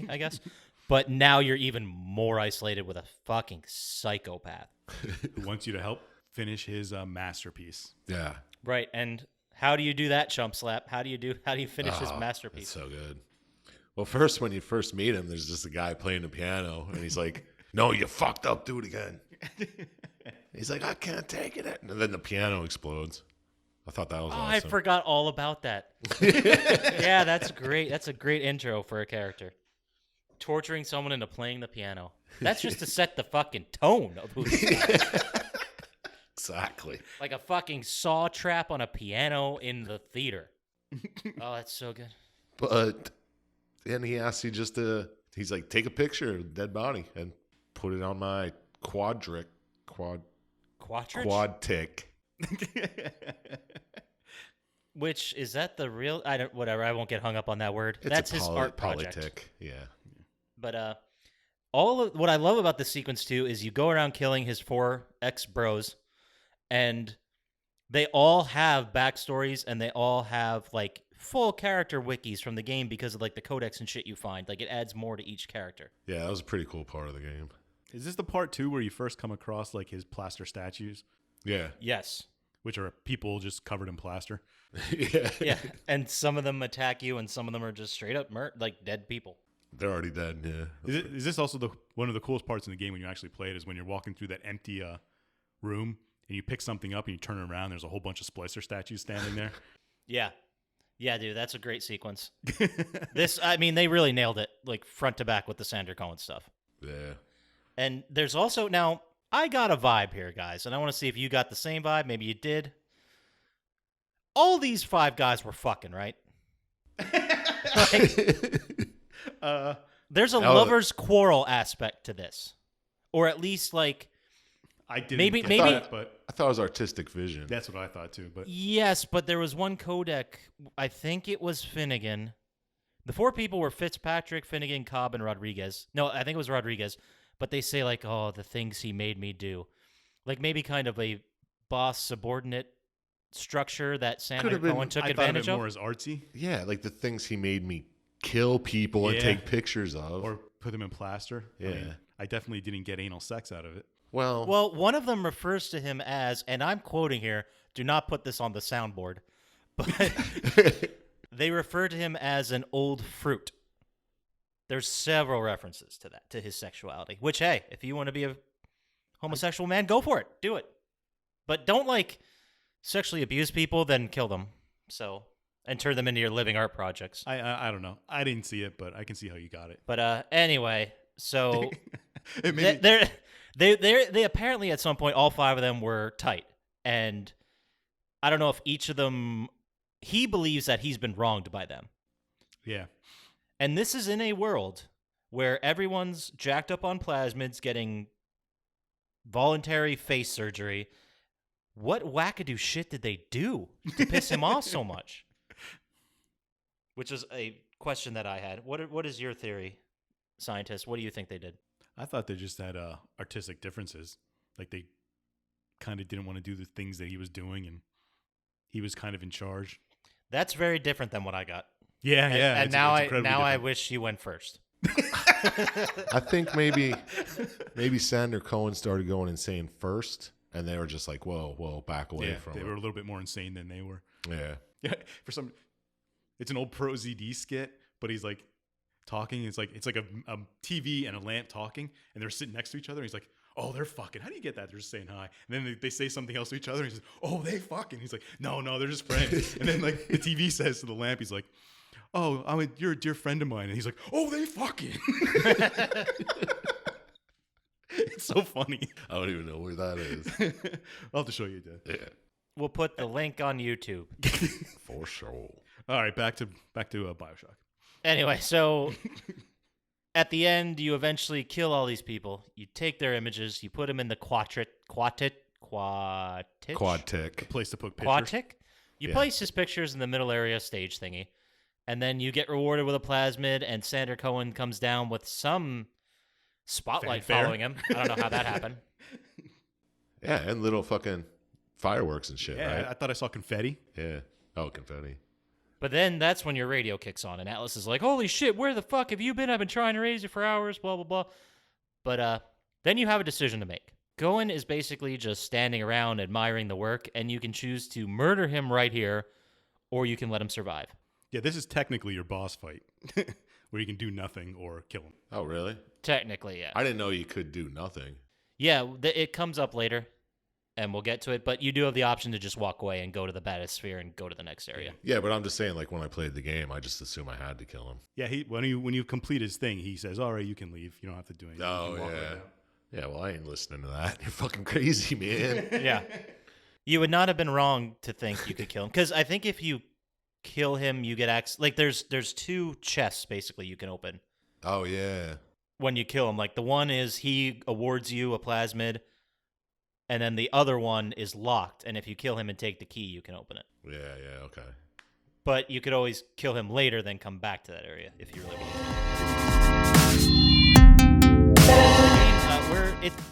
I guess, but now you're even more isolated with a fucking psychopath. Who wants you to help finish his masterpiece. Yeah. Right. And how do you do that, Chump Slap? How do you finish his masterpiece? It's so good. Well, first, when you first meet him, there's just a guy playing the piano, and he's like, "No, you fucked up. Do it again." He's like, "I can't take it." And then the piano explodes. I thought that was awesome. I forgot all about that. Yeah, that's great. That's a great intro for a character. Torturing someone into playing the piano. That's just to set the fucking tone of who this is. Exactly. Like a fucking saw trap on a piano in the theater. Oh, that's so good. But then he asks you just to, he's like, take a picture of the dead body and put it on my quad tick. Which, is that the real, whatever, I won't get hung up on that word. It's That's his art project. Politic, yeah. But all of what I love about this sequence too is you go around killing his 4 ex-bros, and they all have backstories and they all have like full character wikis from the game because of like the codex and shit you find. Like it adds more to each character. Yeah, that was a pretty cool part of the game. Is this the part 2 where you first come across like his plaster statues? Yeah. Yes. Which are people just covered in plaster. Yeah. Yeah. And some of them attack you and some of them are just straight up like dead people. They're already dead, yeah. Is this also one of the coolest parts in the game when you actually play it is when you're walking through that empty room and you pick something up and you turn around, there's a whole bunch of Splicer statues standing there. Yeah. Yeah, dude, that's a great sequence. They really nailed it, like front to back with the Sander Cohen stuff. Yeah. And there's also, now, I got a vibe here, guys, and I want to see if you got the same vibe. Maybe you did. All these 5 guys were fucking, right? There's a lover's quarrel aspect to this. Or at least, like, I didn't maybe that, but I thought it was artistic vision. that's what I thought too. But yes, but there was one codec. I think it was Finnegan. The 4 people were Fitzpatrick, Finnegan, Cobb, and Rodriguez. No, I think it was Rodriguez. But they say, like, oh, the things he made me do. Like, maybe kind of a boss-subordinate structure that Sander Cohen took advantage of. More as artsy. Yeah, like the things he made me kill people and take pictures of. Or put them in plaster. Yeah. I definitely didn't get anal sex out of it. Well, one of them refers to him as, and I'm quoting here, do not put this on the soundboard, but they refer to him as an old fruit. There's several references to that, to his sexuality, which, hey, if you want to be a homosexual man, go for it. Do it. But don't, like, sexually abuse people, then kill them. So, and turn them into your living art projects. I don't know. I didn't see it, but I can see how you got it. But anyway, so they apparently at some point, all 5 of them were tight. And I don't know if each of them, he believes that he's been wronged by them. Yeah. And this is in a world where everyone's jacked up on plasmids, getting voluntary face surgery. What wackadoo shit did they do to piss him off so much? Which is a question that I had. What is your theory, Syintist? What do you think they did? I thought they just had artistic differences. Like they kind of didn't want to do the things that he was doing, and he was kind of in charge. That's very different than what I got. Yeah, yeah. And now I wish you went first. I think maybe Sander Cohen started going insane first, and they were just like, whoa, back away from it. They were a little bit more insane than they were. Yeah. Yeah. It's an old Pro ZD skit, but he's like talking. It's like a TV and a lamp talking, and they're sitting next to each other. And he's like, "Oh, they're fucking. How do you get that? They're just saying hi." And then they say something else to each other. And he says, "Oh, they fucking." He's like, "No, they're just friends." And then like the TV says to the lamp, he's like, "Oh, you're a dear friend of mine." And he's like, "Oh, they fucking." It's so funny. I don't even know where that is. I'll have to show you, Dad. Yeah. We'll put the link on YouTube. For sure. All right, back to BioShock. Anyway, so at the end, you eventually kill all these people. You take their images, you put them in the quad tick. The place to put pictures. Quad tick? You place his pictures in the middle area stage thingy, and then you get rewarded with a plasmid, and Sander Cohen comes down with some spotlight following him. I don't know how that happened. Yeah, and little fucking fireworks and shit, Yeah, right? I thought I saw confetti. Yeah. Oh, confetti. But then that's when your radio kicks on, and Atlas is like, "Holy shit, where the fuck have you been? I've been trying to raise you for hours, blah, blah, blah." But then you have a decision to make. Goen is basically just standing around admiring the work, and you can choose to murder him right here, or you can let him survive. Yeah, this is technically your boss fight, where you can do nothing or kill him. Oh, really? Technically, yeah. I didn't know you could do nothing. Yeah, it comes up later, and we'll get to it, but you do have the option to just walk away and go to the bathysphere and go to the next area. Yeah, but I'm just saying, like, when I played the game, I just assumed I had to kill him. Yeah, when you complete his thing, he says, "All right, you can leave. You don't have to do anything." You Oh, can walk right yeah. out." Yeah, well, I ain't listening to that. You're fucking crazy, man. Yeah. You would not have been wrong to think you could kill him, because I think if you kill him, you get access. Like, there's 2 chests, basically, you can open Oh, yeah. when you kill him. Like, the one is he awards you a plasmid, and then the other one is locked, and if you kill him and take the key, you can open it. Yeah, okay. But you could always kill him later, then come back to that area if you really want to.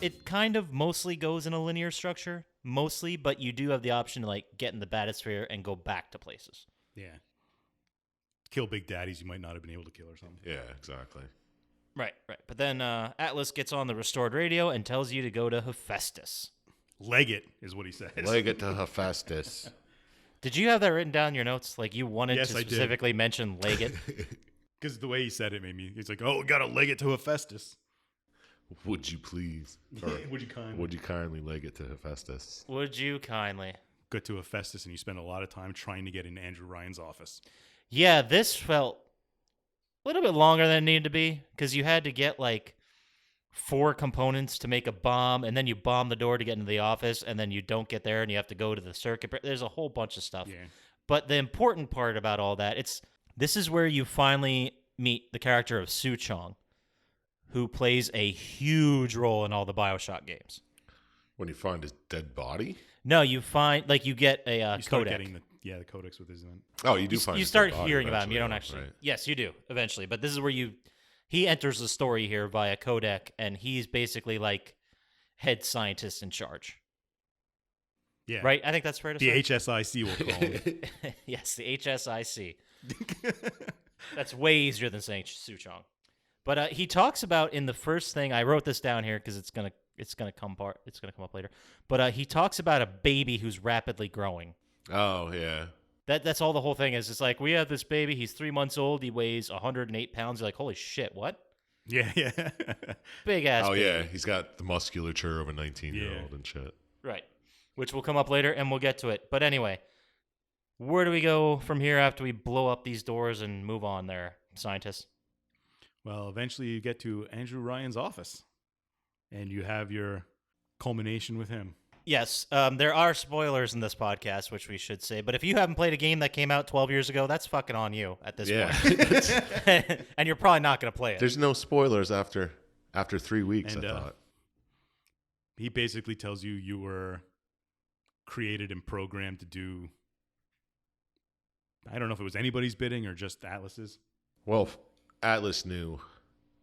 It kind of mostly goes in a linear structure, mostly, but you do have the option to like get in the bathysphere and go back to places. Yeah. Kill big daddies you might not have been able to kill or something. Yeah, exactly. Right. But then Atlas gets on the restored radio and tells you to go to Hephaestus. Leg it is what he says. Leg it to Hephaestus. Did you have that written down in your notes? Like you wanted Yes, to I did. specifically mention leg it? Because the way he said it made me. He's like, "Oh, we gotta leg it to Hephaestus." Would you please? Or Would you kindly? would you kindly leg it to Hephaestus? Would you kindly? Go to Hephaestus and you spend a lot of time trying to get into Andrew Ryan's office. Yeah, this felt a little bit longer than it needed to be because you had to get like 4 components to make a bomb, and then you bomb the door to get into the office, and then you don't get there, and you have to go to the circuit. There's a whole bunch of stuff. Yeah. But the important part about all that, this is where you finally meet the character of Suchong, who plays a huge role in all the BioShock games. When you find his dead body? No, you find like you get a You start codec. getting the codex with his own. Oh, you do find You his start dead body hearing about him. You don't eventually, actually. right? Yes, you do eventually. But this is where he enters the story here via codec, and he's basically like head scientist in charge. Yeah. Right? I think that's fair to The say. HSIC will call him. Yes, the HSIC. That's way easier than saying Suchong. But he talks about in the first thing. I wrote this down here because it's gonna come up later. But he talks about a baby who's rapidly growing. Oh, yeah. That's all the whole thing is. It's like, we have this baby. He's 3 months old. He weighs 108 pounds. You're like, holy shit, what? Yeah. Big ass Oh, baby. yeah. He's got the musculature of a 19-year-old and shit. Right. Which will come up later, and we'll get to it. But anyway, where do we go from here after we blow up these doors and move on there, scientists? Well, eventually you get to Andrew Ryan's office, and you have your culmination with him. Yes, there are spoilers in this podcast, which we should say. But if you haven't played a game that came out 12 years ago, that's fucking on you at this point. And you're probably not going to play it. There's no spoilers after 3 weeks, And, I thought. He basically tells you were created and programmed to do, I don't know if it was anybody's bidding or just Atlas's. Well, Atlas knew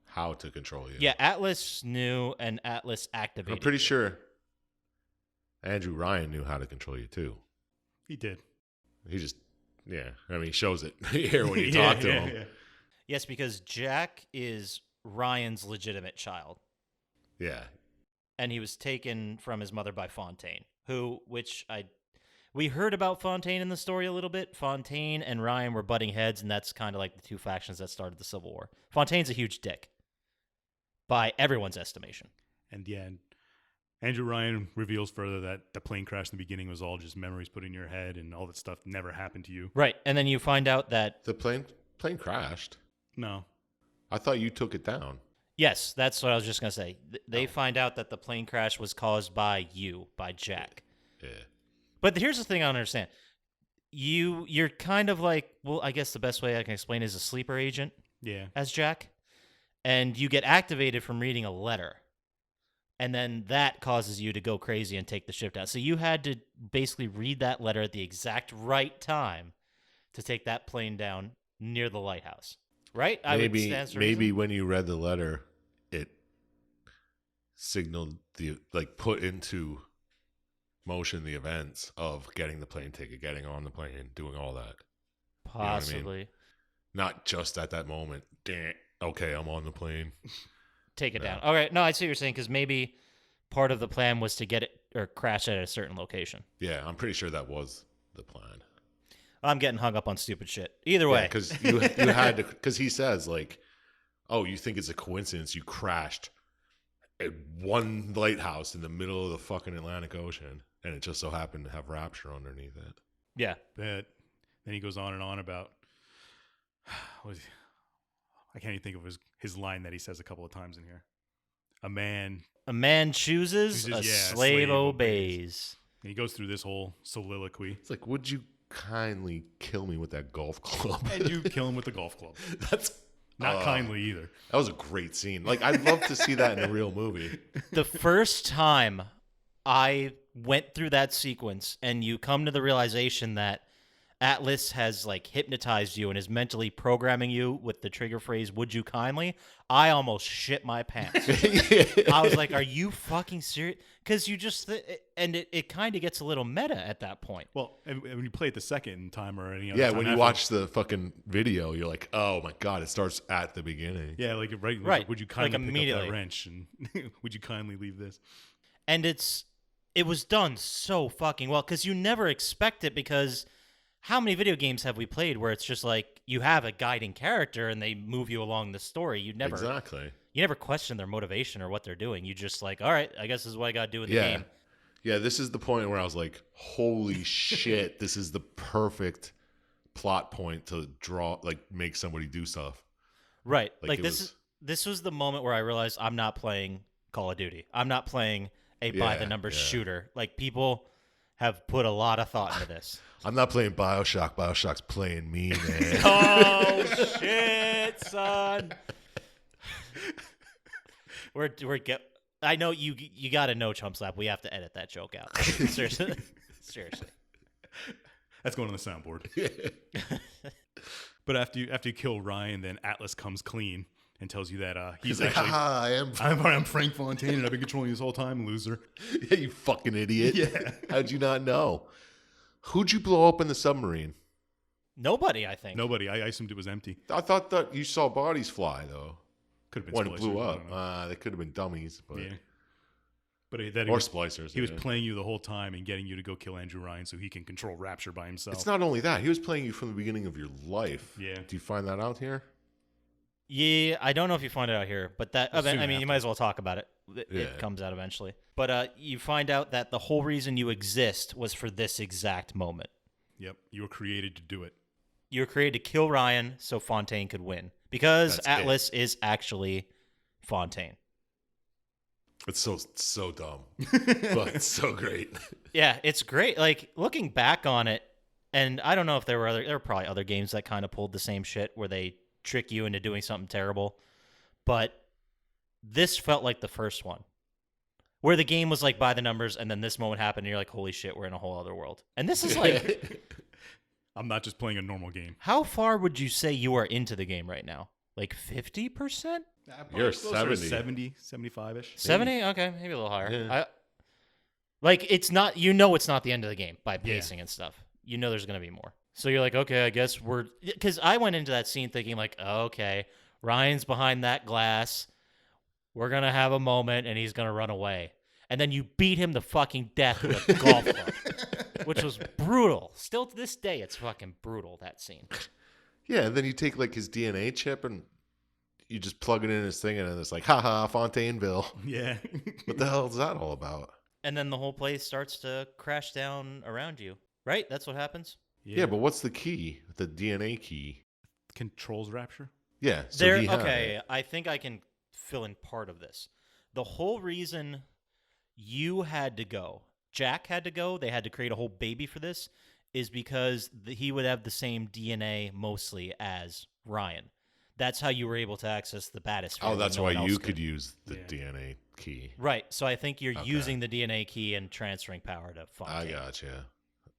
how to control you. Yeah, Atlas knew, and Atlas activated. I'm pretty sure Andrew Ryan knew how to control you, too. He did. He just, he shows it here when you talk to him. Yeah. Yes, because Jack is Ryan's legitimate child. Yeah. And he was taken from his mother by Fontaine, we heard about Fontaine in the story a little bit. Fontaine and Ryan were butting heads, and that's kind of like the 2 factions that started the Civil War. Fontaine's a huge dick, by everyone's estimation. And Andrew Ryan reveals further that the plane crash in the beginning was all just memories put in your head, and all that stuff never happened to you. Right, and then you find out that... The plane crashed. No. I thought you took it down. Yes, that's what I was just going to say. They find out that the plane crash was caused by Jack. Yeah. But here's the thing I don't understand. You're kind of like, well, I guess the best way I can explain is a sleeper agent Yeah. as Jack. And you get activated from reading a letter. And then that causes you to go crazy and take the ship down. So you had to basically read that letter at the exact right time to take that plane down near the lighthouse. Right? Maybe when you read the letter, it signaled put into motion the events of getting the plane ticket, getting on the plane, doing all that. Possibly. You know what I mean? Not just at that moment. Okay, I'm on the plane. Take it down. All right. No, I see what you're saying, because maybe part of the plan was to get it or crash at a certain location. Yeah, I'm pretty sure that was the plan. I'm getting hung up on stupid shit. Either way. Because you had to, because he says, like, oh, you think it's a coincidence you crashed at one lighthouse in the middle of the fucking Atlantic Ocean, and it just so happened to have Rapture underneath it. Yeah. Then he goes on and on about, I can't even think of his line that he says a couple of times in here. A man chooses, a slave obeys. And he goes through this whole soliloquy. It's like, would you kindly kill me with that golf club? And you kill him with the golf club. That's not kindly either. That was a great scene. Like, I'd love to see that in a real movie. The first time I went through that sequence and you come to the realization that Atlas has like hypnotized you and is mentally programming you with the trigger phrase, would you kindly? I almost shit my pants. I was like, are you fucking serious? Because you just, and it kind of gets a little meta at that point. Well, and when you play it the second time or any other time. Yeah, when you watch the fucking video, you're like, oh my God, it starts at the beginning. Yeah, like, right. Right. Would you kindly like pick up that wrench and would you kindly leave this? And it was done so fucking well because you never expect it because how many video games have we played where it's just like you have a guiding character and they move you along the story? You never question their motivation or what they're doing. You just like, all right, I guess this is what I got to do with the game. Yeah, this is the point where I was like, holy shit, this is the perfect plot point to make somebody do stuff. Right. Like this was the moment where I realized I'm not playing Call of Duty. I'm not playing a by the numbers shooter. Like people have put a lot of thought into this. I'm not playing BioShock. BioShock's playing me, man. Oh shit, son. I know you got to know Chump Slap. We have to edit that joke out. Seriously. That's going on the soundboard. But after you kill Ryan, then Atlas comes clean and tells you that he's like, actually I'm Frank Fontaine and I've been controlling you this whole time, loser. Yeah, you fucking idiot. Yeah. How'd you not know? Who'd you blow up in the submarine? Nobody, I think. Nobody. I assumed it was empty. I thought that you saw bodies fly, though. Could have been when splicers. It blew up. They could have been dummies. But yeah. Or splicers. He was playing you the whole time and getting you to go kill Andrew Ryan so he can control Rapture by himself. It's not only that. He was playing you from the beginning of your life. Yeah. Do you find that out here? Yeah, I don't know if you find it out here, but you might as well talk about it. It comes out eventually. But you find out that the whole reason you exist was for this exact moment. Yep. You were created to do it. You were created to kill Ryan so Fontaine could win. Because Atlas is actually Fontaine. It's so dumb. But it's so great. Yeah, it's great. Like, looking back on it, and I don't know if there were probably other games that kind of pulled the same shit where they trick you into doing something terrible. But this felt like the first one. Where the game was like by the numbers, and then this moment happened, and you're like, holy shit, we're in a whole other world. And this is like... I'm not just playing a normal game. How far would you say you are into the game right now? Like 50%? You're 70. 75-ish. 70? Okay, maybe a little higher. Yeah. It's not, it's not the end of the game by pacing and stuff. You know there's going to be more. So you're like, okay, I guess because I went into that scene thinking like, oh, okay, Ryan's behind that glass. We're going to have a moment and he's going to run away. And then you beat him to fucking death with a golf club, which was brutal. Still to this day, it's fucking brutal, that scene. Yeah, and then you take like his DNA chip and you just plug it in his thing and then it's like, haha, Fontaineville. Yeah. What the hell is that all about? And then the whole place starts to crash down around you, right? That's what happens? Yeah, but what's the key? The DNA key. Controls Rapture? Yeah. So okay, I think I can fill in part of this. The whole reason you had to go, Jack had to go, they had to create a whole baby for this, is because he would have the same DNA mostly as Ryan. That's how you were able to access the batisphere. Oh, that's why you could use the DNA key. Right. So I think you're using the DNA key and transferring power to Fontaine. I gotcha.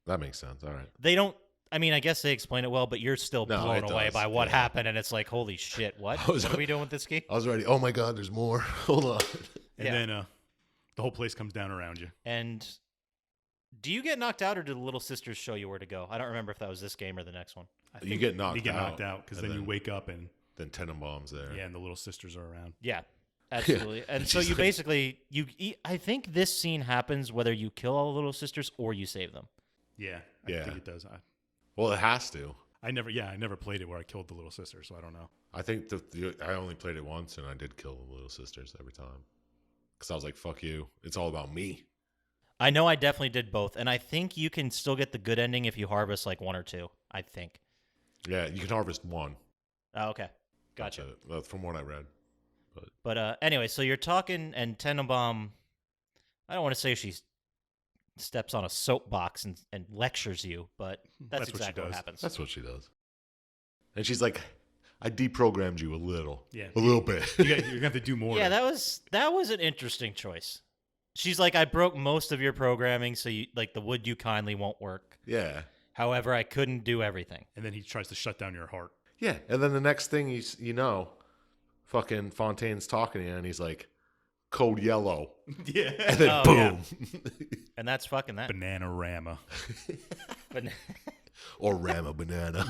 That makes sense. All right. They don't, I guess they explain it well, but you're still blown away by what happened, and it's like, holy shit, what? What are we doing with this key? I was ready. Oh my God, there's more. Hold on. And then the whole place comes down around you. And do you get knocked out, or do the little sisters show you where to go? I don't remember if that was this game or the next one. You get knocked out. You get knocked out because then you wake up and then Tenenbaum's there. Yeah, and the little sisters are around. Yeah. Absolutely. And so She's you like- basically I think this scene happens whether you kill all the little sisters or you save them. Yeah, Yeah. I think it does. Well, it has to. I never played it where I killed the little sister, so I don't know. I think I only played it once, and I did kill the little sisters every time. Because I was like, fuck you. It's all about me. I know I definitely did both, and I think you can still get the good ending if you harvest like 1 or 2, I think. Yeah, you can harvest 1. Oh, okay. Gotcha. That's from what I read. But anyway, so you're talking, and Tenenbaum, I don't want to say she steps on a soapbox and lectures you, but that's That's what she exactly what does. happens. That's what she does. And she's like, I deprogrammed you a little. Yeah. A little bit. You're gonna have to do more. Yeah, that was an interesting choice. She's like, I broke most of your programming, so you like the would you kindly won't work. Yeah. However, I couldn't do everything. And then he tries to shut down your heart. Yeah. And then the next thing you know, fucking Fontaine's talking to you, and he's like, code yellow. Yeah. And then Oh, boom. And that's fucking that. Banana-rama. But Or ram a banana.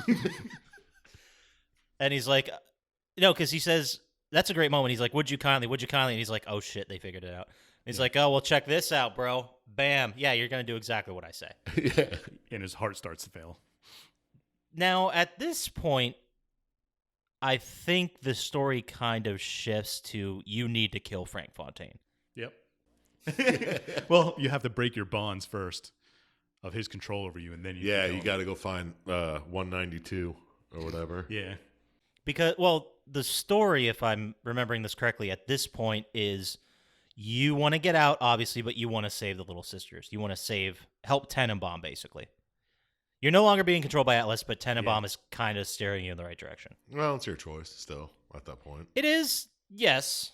and he's like, no, because he says that's a great moment. He's like, would you kindly? And he's like, oh shit, they figured it out. He's like, oh well, check this out, bro. Bam. Yeah, you're gonna do exactly what I say. Yeah. And his heart starts to fail. Now, at this point, I think the story kind of shifts to you need to kill Frank Fontaine. Yep. Well, you have to break your bonds first of his control over you, and then you Yeah, can kill you him. got to go find 192 or whatever. Yeah. Because, well, the story, if I'm remembering this correctly, at this point is you want to get out, obviously, but you want to save the little sisters. You want to help Tenenbaum, basically. You're no longer being controlled by Atlas, but Tenenbaum is kind of steering you in the right direction. Well, it's your choice still at that point. It is, yes.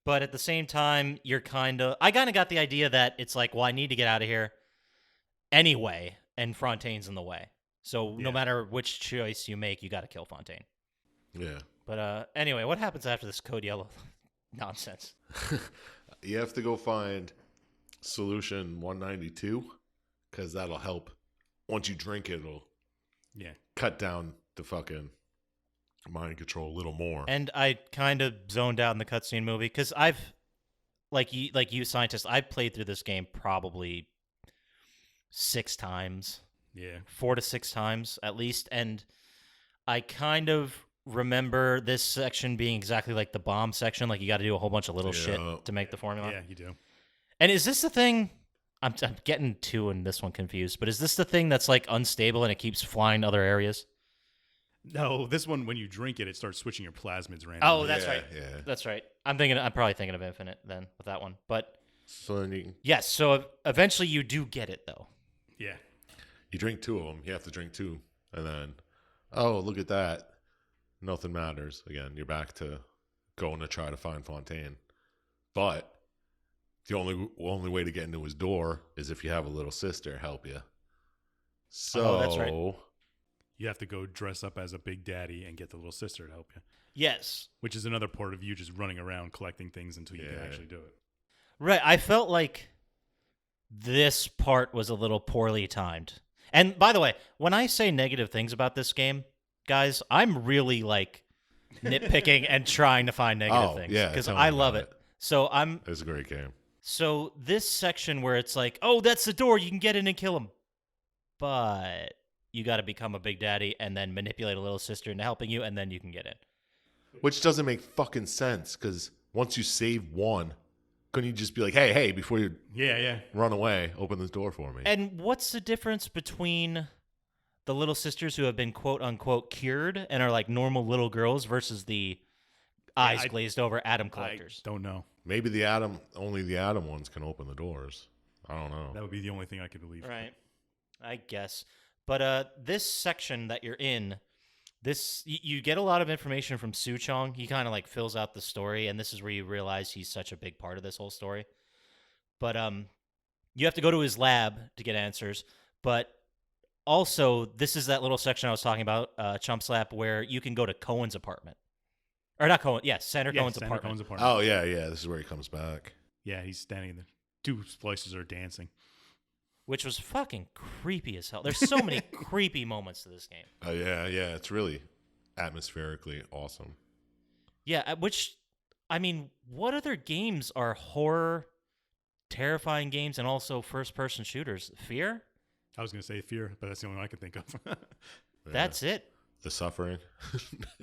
But at the same time, I kind of got the idea that it's like, well, I need to get out of here anyway, and Fontaine's in the way. So no Yeah. matter which choice you make, you got to kill Fontaine. Yeah. But anyway, what happens after this code yellow nonsense? You have to go find solution 192 because that'll help. Once you drink it, it'll Yeah. cut down the fucking mind control a little more. And I kind of zoned out in the cutscene movie because I've, like you, Syintist, I've played through this game probably 6 times. Yeah. 4 to 6 times at least, and I kind of remember this section being exactly like the bomb section. Like you got to do a whole bunch of little shit to make the formula. Yeah, you do. And is this the thing? I'm getting two in this one confused, but is this the thing that's like unstable and it keeps flying to other areas? No, this one, when you drink it, it starts switching your plasmids randomly. Oh, that's Yeah, right. Yeah. That's right. I'm probably thinking of Infinite then with that one. But So then you yes, so eventually you do get it though. Yeah. drink 2 of them. You have to drink 2, and then oh, look at that. Nothing matters again. You're back to going to try to find Fontaine, but the only way to get into his door is if you have a little sister help you. So Oh, that's right. You have to go dress up as a big daddy and get the little sister to help you, Yes. which is another part of you just running around collecting things until you can Yeah. actually do it. Right. I felt like this part was a little poorly timed. And by the way, when I say negative things about this game, guys, I'm really like nitpicking and trying to find negative things yeah, because tell me I love about it. So It's a great game. so this section where it's like, oh, that's the door, you can get in and kill him, but you got to become a big daddy and then manipulate a little sister into helping you, and then you can get in. Which doesn't make fucking sense because once you save one, couldn't you just be like, hey, before you Yeah. run away, open this door for me? And what's the difference between the little sisters who have been quote unquote cured and are like normal little girls versus the eyes I- glazed over Atom I collectors? don't know. Maybe only the Atom ones can open the doors. I don't know. That would be the only thing I could believe. Right. I guess. But this section that you're in, you get a lot of information from Suchong. He kind of like fills out the story, and this is where you realize he's such a big part of this whole story. But you have to go to his lab to get answers. But also, this is that little section I was talking about, Chump Slap, where you can go to Cohen's apartment. Or not Cohen, Senator Yeah, Cohen's Santa apartment. Cohen's apartment. Oh, yeah. This is where he comes back. Yeah, he's standing there. 2 splices are dancing. Which was fucking creepy as hell. There's so many creepy moments to this game. Oh, yeah. It's really atmospherically awesome. Yeah, which I mean, what other games are horror, terrifying games, and also first-person shooters? Fear? I was going to say Fear, but that's the only one I could think of. Yeah. That's it. The Suffering.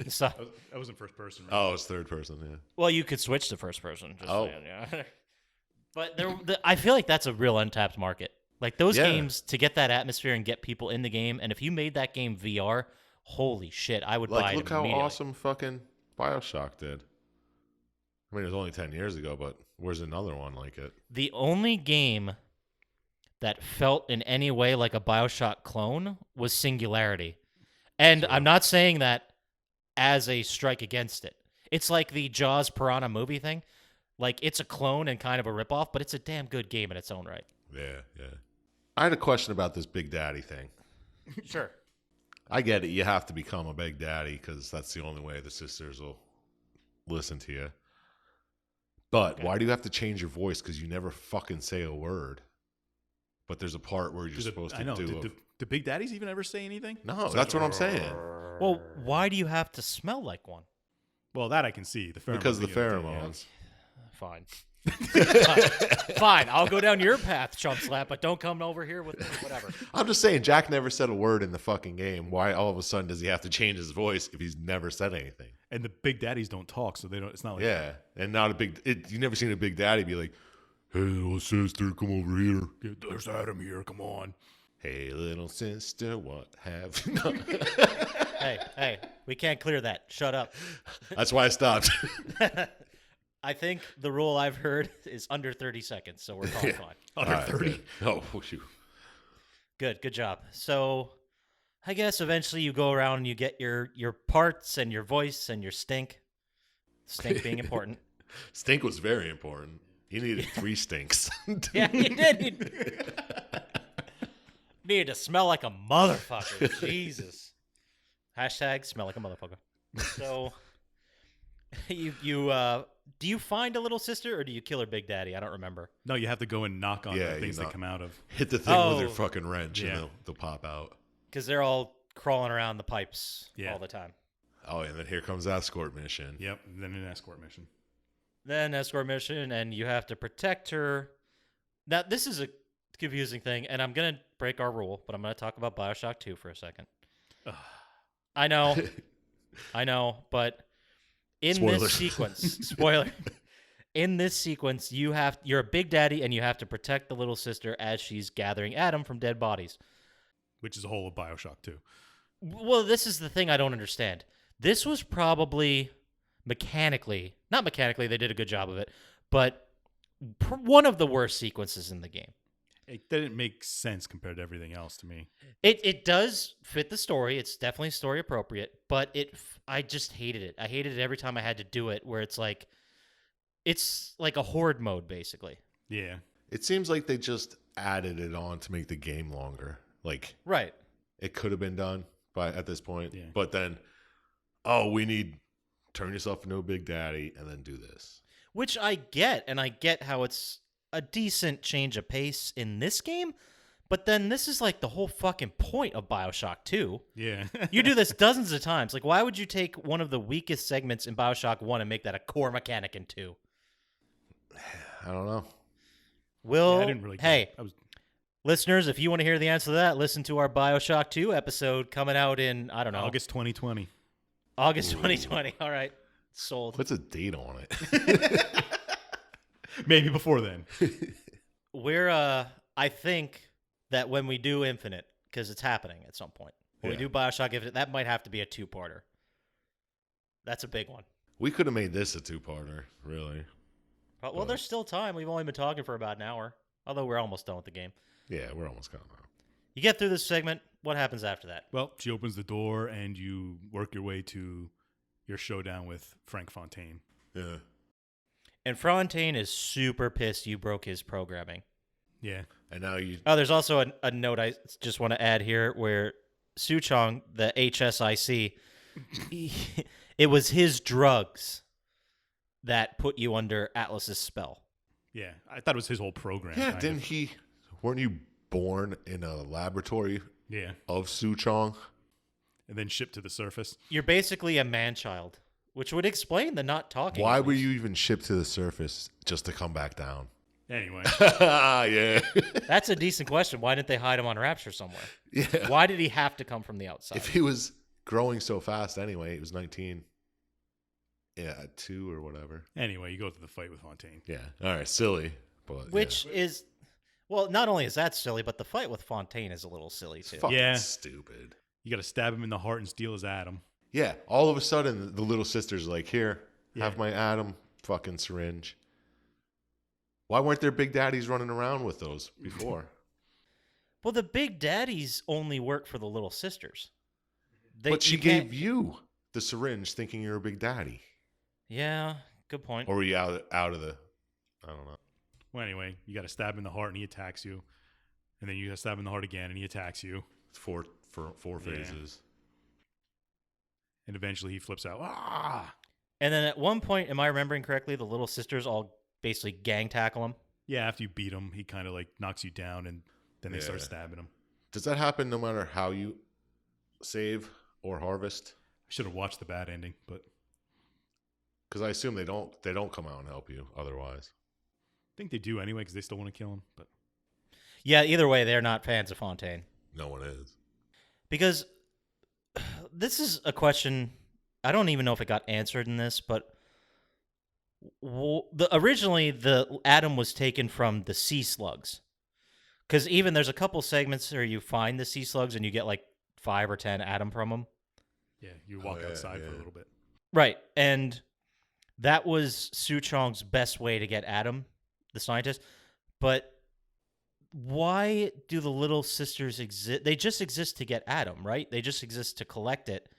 So, That wasn't first person, right? Oh, it's third person. Yeah. well, you could switch to first person. Just Oh. saying, yeah. But I feel like that's a real untapped market. Like those Yeah. games to get that atmosphere and get people in the game. And if you made that game VR, holy shit, I would buy Like, it look how immediately. awesome fucking BioShock did. I mean, it was only 10 years ago, but where's another one like it? The only game that felt in any way like a BioShock clone was Singularity. And Sure. I'm not saying that as a strike against it. It's like the Jaws Piranha movie thing. Like, it's a clone and kind of a ripoff, but it's a damn good game in its own right. Yeah, yeah. I had a question about this Big Daddy thing. Sure. I get it. You have to become a Big Daddy because that's the only way the sisters will listen to you. But why do you have to change your voice? Because you never fucking say a word. But there's a part where you're supposed to do. Do Big Daddies even ever say anything? No, that's what I'm saying. Well, why do you have to smell like one? Well, that I can see. The pheromones. Because of the you know, yeah. pheromones. Fine. Fine. I'll go down your path, Chump Slap, but don't come over here with whatever. I'm just saying, Jack never said a word in the fucking game. Why all of a sudden does he have to change his voice if he's never said anything? And the Big Daddies don't talk, so they don't. It's not like Yeah, and not a big. You never seen a Big Daddy be like, "Hey, little sister, come over here. There's Adam here. Come on." Hey, little sister, what have?" Hey, we can't clear that. Shut up. That's why I stopped. I think the rule I've heard is under 30 seconds, so we're all fine. Under All right, 30. good. Oh, shoot. Good job. So I guess eventually you go around and you get your parts and your voice and your stink. Stink being important. Stink was very important. He needed 3 stinks. Yeah, he did. He needed to smell like a motherfucker. Jesus. Hashtag smell like a motherfucker. So you do you find a little sister or do you kill her Big Daddy? I don't remember. No, you have to go and knock on Yeah, the things you that knock. come out of. Hit the thing with your Oh. fucking wrench Yeah. and they'll pop out. Because they're all crawling around the pipes Yeah. all the time. Oh, and then here comes escort mission. Yep. And then an escort mission. Then escort mission, and you have to protect her. Now, this is a confusing thing, and I'm going to break our rule, but I'm going to talk about BioShock 2 for a second. I know, but in Spoiler. this sequence, spoiler, in this sequence, you're a Big Daddy, and you have to protect the little sister as she's gathering Adam from dead bodies. Which is the whole of BioShock 2. Well, this is the thing I don't understand. This was probably not mechanically, they did a good job of it, but one of the worst sequences in the game. It didn't make sense compared to everything else to me. It does fit the story. It's definitely story appropriate, but I just hated it. I hated it every time I had to do it, where it's like a horde mode, basically. Yeah. It seems like they just added it on to make the game longer. Like, Right. it could have been done at this point. Yeah. But then, turn yourself into a Big Daddy and then do this. Which I get, and I get how it's a decent change of pace in this game, but then this is like the whole fucking point of BioShock 2. Yeah. You do this dozens of times. Like, why would you take one of the weakest segments in BioShock 1 and make that a core mechanic in 2? I don't know. Will, Yeah, I didn't really hey, I was listeners, if you want to hear the answer to that, listen to our BioShock 2 episode coming out in, I don't know, August 2020. August 2020. All right. Sold. What's a date on it? Maybe before then. I think that when we do Infinite, because it's happening at some point, when we Yeah. do BioShock Infinite, that might have to be a 2-parter. That's a big one. We could have made this a 2-parter, really. Well, there's still time. We've only been talking for about an hour, although we're almost done with the game. Yeah, we're almost gone now. You get through this segment. What happens after that? Well, she opens the door and you work your way to your showdown with Frank Fontaine. Yeah. And Fontaine is super pissed you broke his programming. Yeah. And now you... Oh, there's also a note I just want to add here where Suchong, the HSIC, it was his drugs that put you under Atlas's spell. Yeah. I thought it was his whole program. Yeah, kind didn't of. he... Weren't you born in a laboratory Yeah. of Suchong? And then shipped to the surface. You're basically a man-child which would explain the not talking. Why were you even shipped to the surface just to come back down? Anyway, Yeah. That's a decent question. Why didn't they hide him on Rapture somewhere? Yeah. Why did he have to come from the outside? If he was growing so fast anyway, he was 19. Yeah, at 2 or whatever. anyway, you go to the fight with Fontaine. Yeah. All right, silly. But Which is, well, not only is that silly, but the fight with Fontaine is a little silly it's too. fucking Yeah. stupid. You got to stab him in the heart and steal his atom. Yeah, all of a sudden the little sister's like, "Here, have Yeah. my atom fucking syringe." Why weren't there big daddies running around with those before? Well, the big daddies only work for the little sisters. But she you can't- gave you the syringe thinking you're a big daddy. Yeah, good point. Or were you out of the, I don't know. Well, anyway, you got to stab him in the heart and he attacks you. And then you got to stab him in the heart again and he attacks you. It's four Yeah. phases. And eventually he flips out. Ah! And then at one point, am I remembering correctly, the little sisters all basically gang tackle him? Yeah, after you beat him, he kind of like knocks you down and then they start Yeah. stabbing him. Does that happen no matter how you save or harvest? I should have watched the bad ending, but Because I assume they don't come out and help you otherwise. I think they do anyway because they still want to kill him. But Yeah, either way, they're not fans of Fontaine. No one is. Because this is a question, I don't even know if it got answered in this, but originally the atom was taken from the sea slugs. Because even there's a couple segments where you find the sea slugs and you get like 5 or 10 atom from them. yeah, you walk yeah, outside for yeah. a little bit. Right. And that was Su Chong's best way to get Adam, the scientist. But why do the little sisters exist? They just exist to get Adam, right? They just exist to collect it.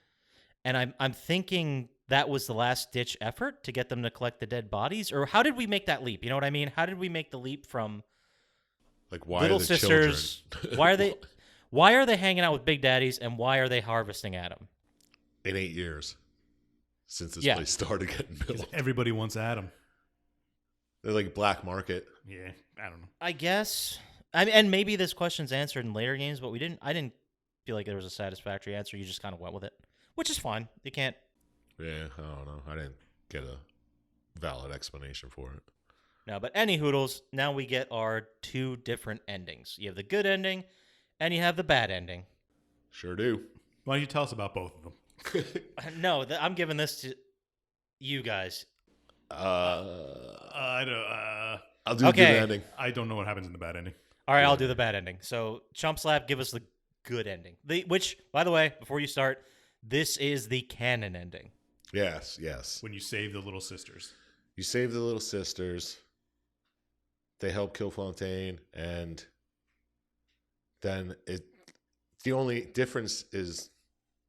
And I'm thinking that was the last ditch effort to get them to collect the dead bodies. Or how did we make that leap? You know what I mean? How did we make the leap from Like, why little are the sisters? children? Why are they hanging out with big daddies, and why are they harvesting Adam? In 8 years since this Yeah. place started getting 'Cause built. everybody wants Adam. They're like black market. Yeah, I don't know. I guess. I mean, and maybe this question's answered in later games, but I didn't feel like there was a satisfactory answer. You just kind of went with it, which is fine. You can't. Yeah, I don't know. I didn't get a valid explanation for it. No, but any hoodles. Now we get our 2 different endings. You have the good ending, and you have the bad ending. Sure do. Why don't you tell us about both of them? No, I'm giving this to you guys. I don't. I'll do Okay. a good ending. I don't know what happens in the bad ending. All right, I'll do the bad ending. So, Chump Slap, give us the good ending. Which, by the way, before you start, this is the canon ending. Yes, yes. When you save the little sisters. You save the little sisters. They help kill Fontaine, and then the only difference is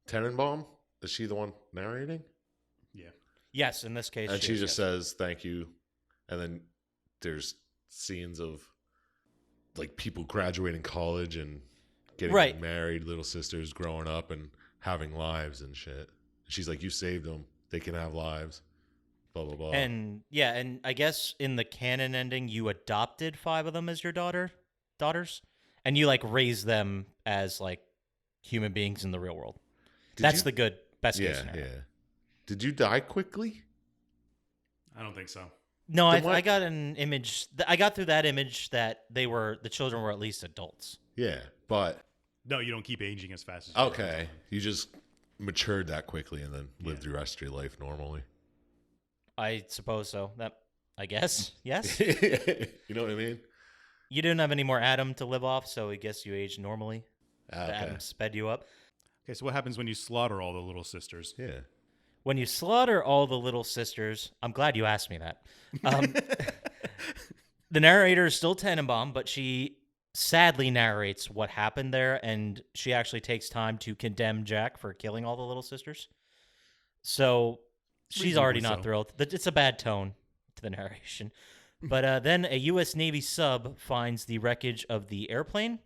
Tenenbaum. Is she the one narrating? Yeah. Yes, in this case. And she is, just yes. says thank you, and then there's scenes of like people graduating college and getting Right. married, little sisters growing up and having lives and shit. She's like, you saved them; they can have lives. Blah blah blah. And yeah, and I guess in the canon ending, you adopted 5 of them as your daughters, and you like raised them as like human beings in the real world. That's the good best case yeah, scenario. yeah. Did you die quickly? I don't think so. No, Then I got an image. I got through that image that the children were at least adults. Yeah, but No, you don't keep aging as fast as you okay, you just matured that quickly and then lived the rest of your life normally. I suppose so. I guess. Yes. You know what I mean? You didn't have any more Adam to live off, so I guess you aged normally. The Okay. Adam sped you up. Okay, so what happens when you slaughter all the little sisters? Yeah. When you slaughter all the little sisters, I'm glad you asked me that. The narrator is still Tenenbaum, but she sadly narrates what happened there, and she actually takes time to condemn Jack for killing all the little sisters. So she's already Reasonably not so. thrilled. It's a bad tone to the narration. But then a U.S. Navy sub finds the wreckage of the airplane,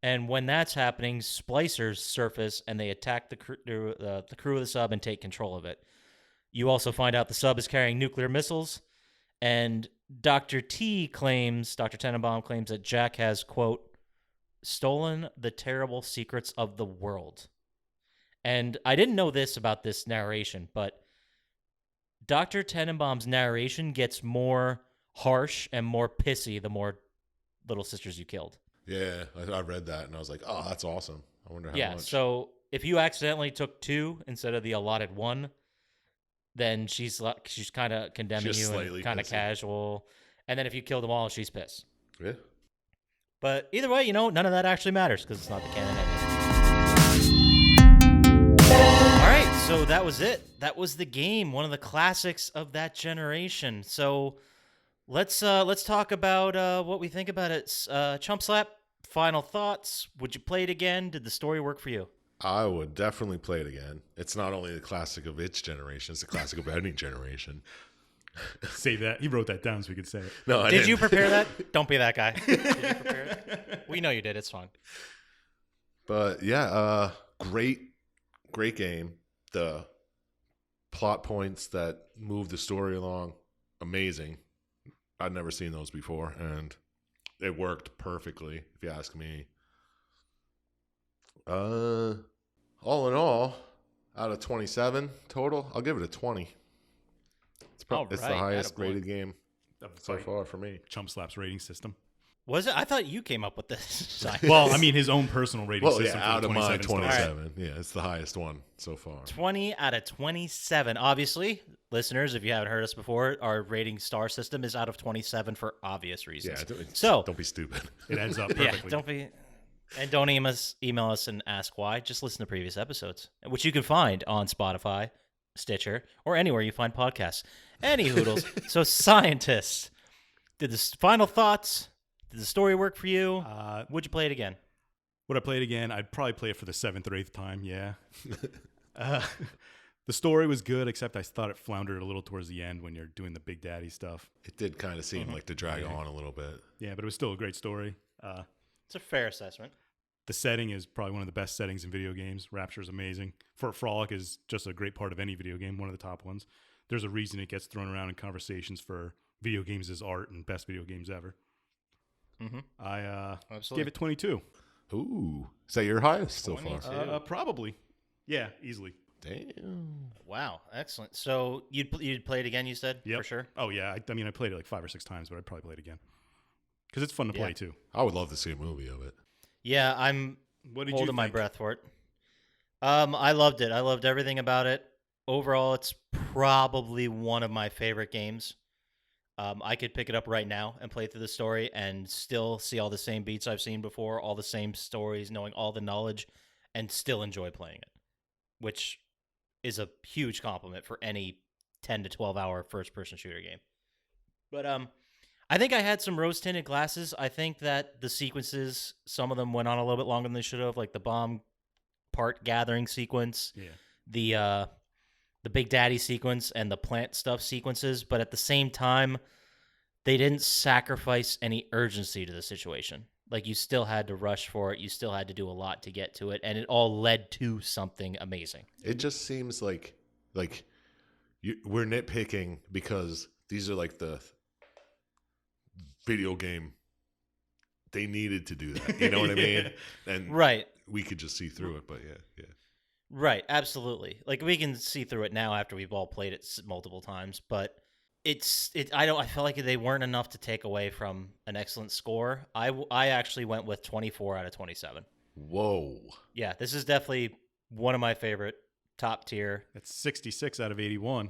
and when that's happening, splicers surface and they attack the crew of the sub and take control of it. You also find out the sub is carrying nuclear missiles, and Dr. Tenenbaum claims that Jack has, quote, stolen the terrible secrets of the world. And I didn't know this about this narration, but Dr. Tenenbaum's narration gets more harsh and more pissy the more little sisters you killed. Yeah, I read that and I was like, oh, that's awesome. I wonder how Yeah, much. so if you accidentally took 2 instead of the allotted 1, then she's kind of condemning Just you slightly and kind of pissy. casual. And then if you kill them all, she's pissed. Yeah. But either way, none of that actually matters because it's not the canon ending. All right, so that was it. That was the game, one of the classics of that generation. So let's talk about what we think about it. Chump Slap, final thoughts. Would you play it again? Did the story work for you? I would definitely play it again. It's not only the classic of its generation, it's the classic of any generation. Say that. He wrote that down so we could say it. No, I Did didn't. you prepare that? Don't be that guy. Did you prepare it? We know you did. It's fine. But yeah, great game. The plot points that move the story along, amazing. I'd never seen those before, and it worked perfectly, if you ask me. All in all, out of 27 total, I'll give it a 20. It's the highest rated game so far for me. Chump Slap's rating system. Was it? I thought you came up with this. Well, I mean, his own personal rating Well, system. yeah, for out the of my 27 27. Yeah, it's the highest one so far. 20 out of 27. Obviously, listeners, if you haven't heard us before, our rating star system is out of 27 for obvious reasons. Yeah, so don't be stupid. It adds up perfectly. Yeah, don't email us and ask why. Just listen to previous episodes, which you can find on Spotify, Stitcher, or anywhere you find podcasts. Any hoodles. So, Syintist, final thoughts? Did the story work for you? Would you play it again? Would I play it again? I'd probably play it for the 7th or 8th time, yeah. The story was good, except I thought it floundered a little towards the end when you're doing the Big Daddy stuff. It did kind of seem like to drag on a little bit. Yeah, but it was still a great story. It's a fair assessment. The setting is probably one of the best settings in video games. Rapture is amazing. Fort Frolic is just a great part of any video game, one of the top ones. There's a reason it gets thrown around in conversations for video games as art and best video games ever. Mm-hmm. I Absolutely. gave it 22. Ooh. Is that your highest so far? 22. Probably. Yeah, easily. Damn. Wow, excellent. So you'd play it again, you said? Yep. For sure? Oh, yeah. I mean, I played it like 5 or 6 times, but I'd probably play it again. Because it's fun to play, too. I would love to see a movie of it. Yeah, I'm What did holding you my think? breath for it. I loved it. I loved everything about it. Overall, it's probably one of my favorite games. I could pick it up right now and play through the story and still see all the same beats I've seen before, all the same stories, knowing all the knowledge, and still enjoy playing it, which is a huge compliment for any 10 to 12 hour first-person shooter game. But I think I had some rose-tinted glasses. I think that the sequences, some of them went on a little bit longer than they should have, like the bomb part gathering sequence, Yeah. the Big Daddy sequence, and the plant stuff sequences. But at the same time, they didn't sacrifice any urgency to the situation. Like, you still had to rush for it. You still had to do a lot to get to it, and it all led to something amazing. It just seems like we're nitpicking because these are like the video game. They needed to do that. You know what I mean? And Right. we could just see through it, but yeah. Right, absolutely. Like, we can see through it now after we've all played it multiple times, but I feel like they weren't enough to take away from an excellent score. I actually went with 24 out of 27. Whoa. Yeah, this is definitely one of my favorite, top tier. That's 66 out of 81.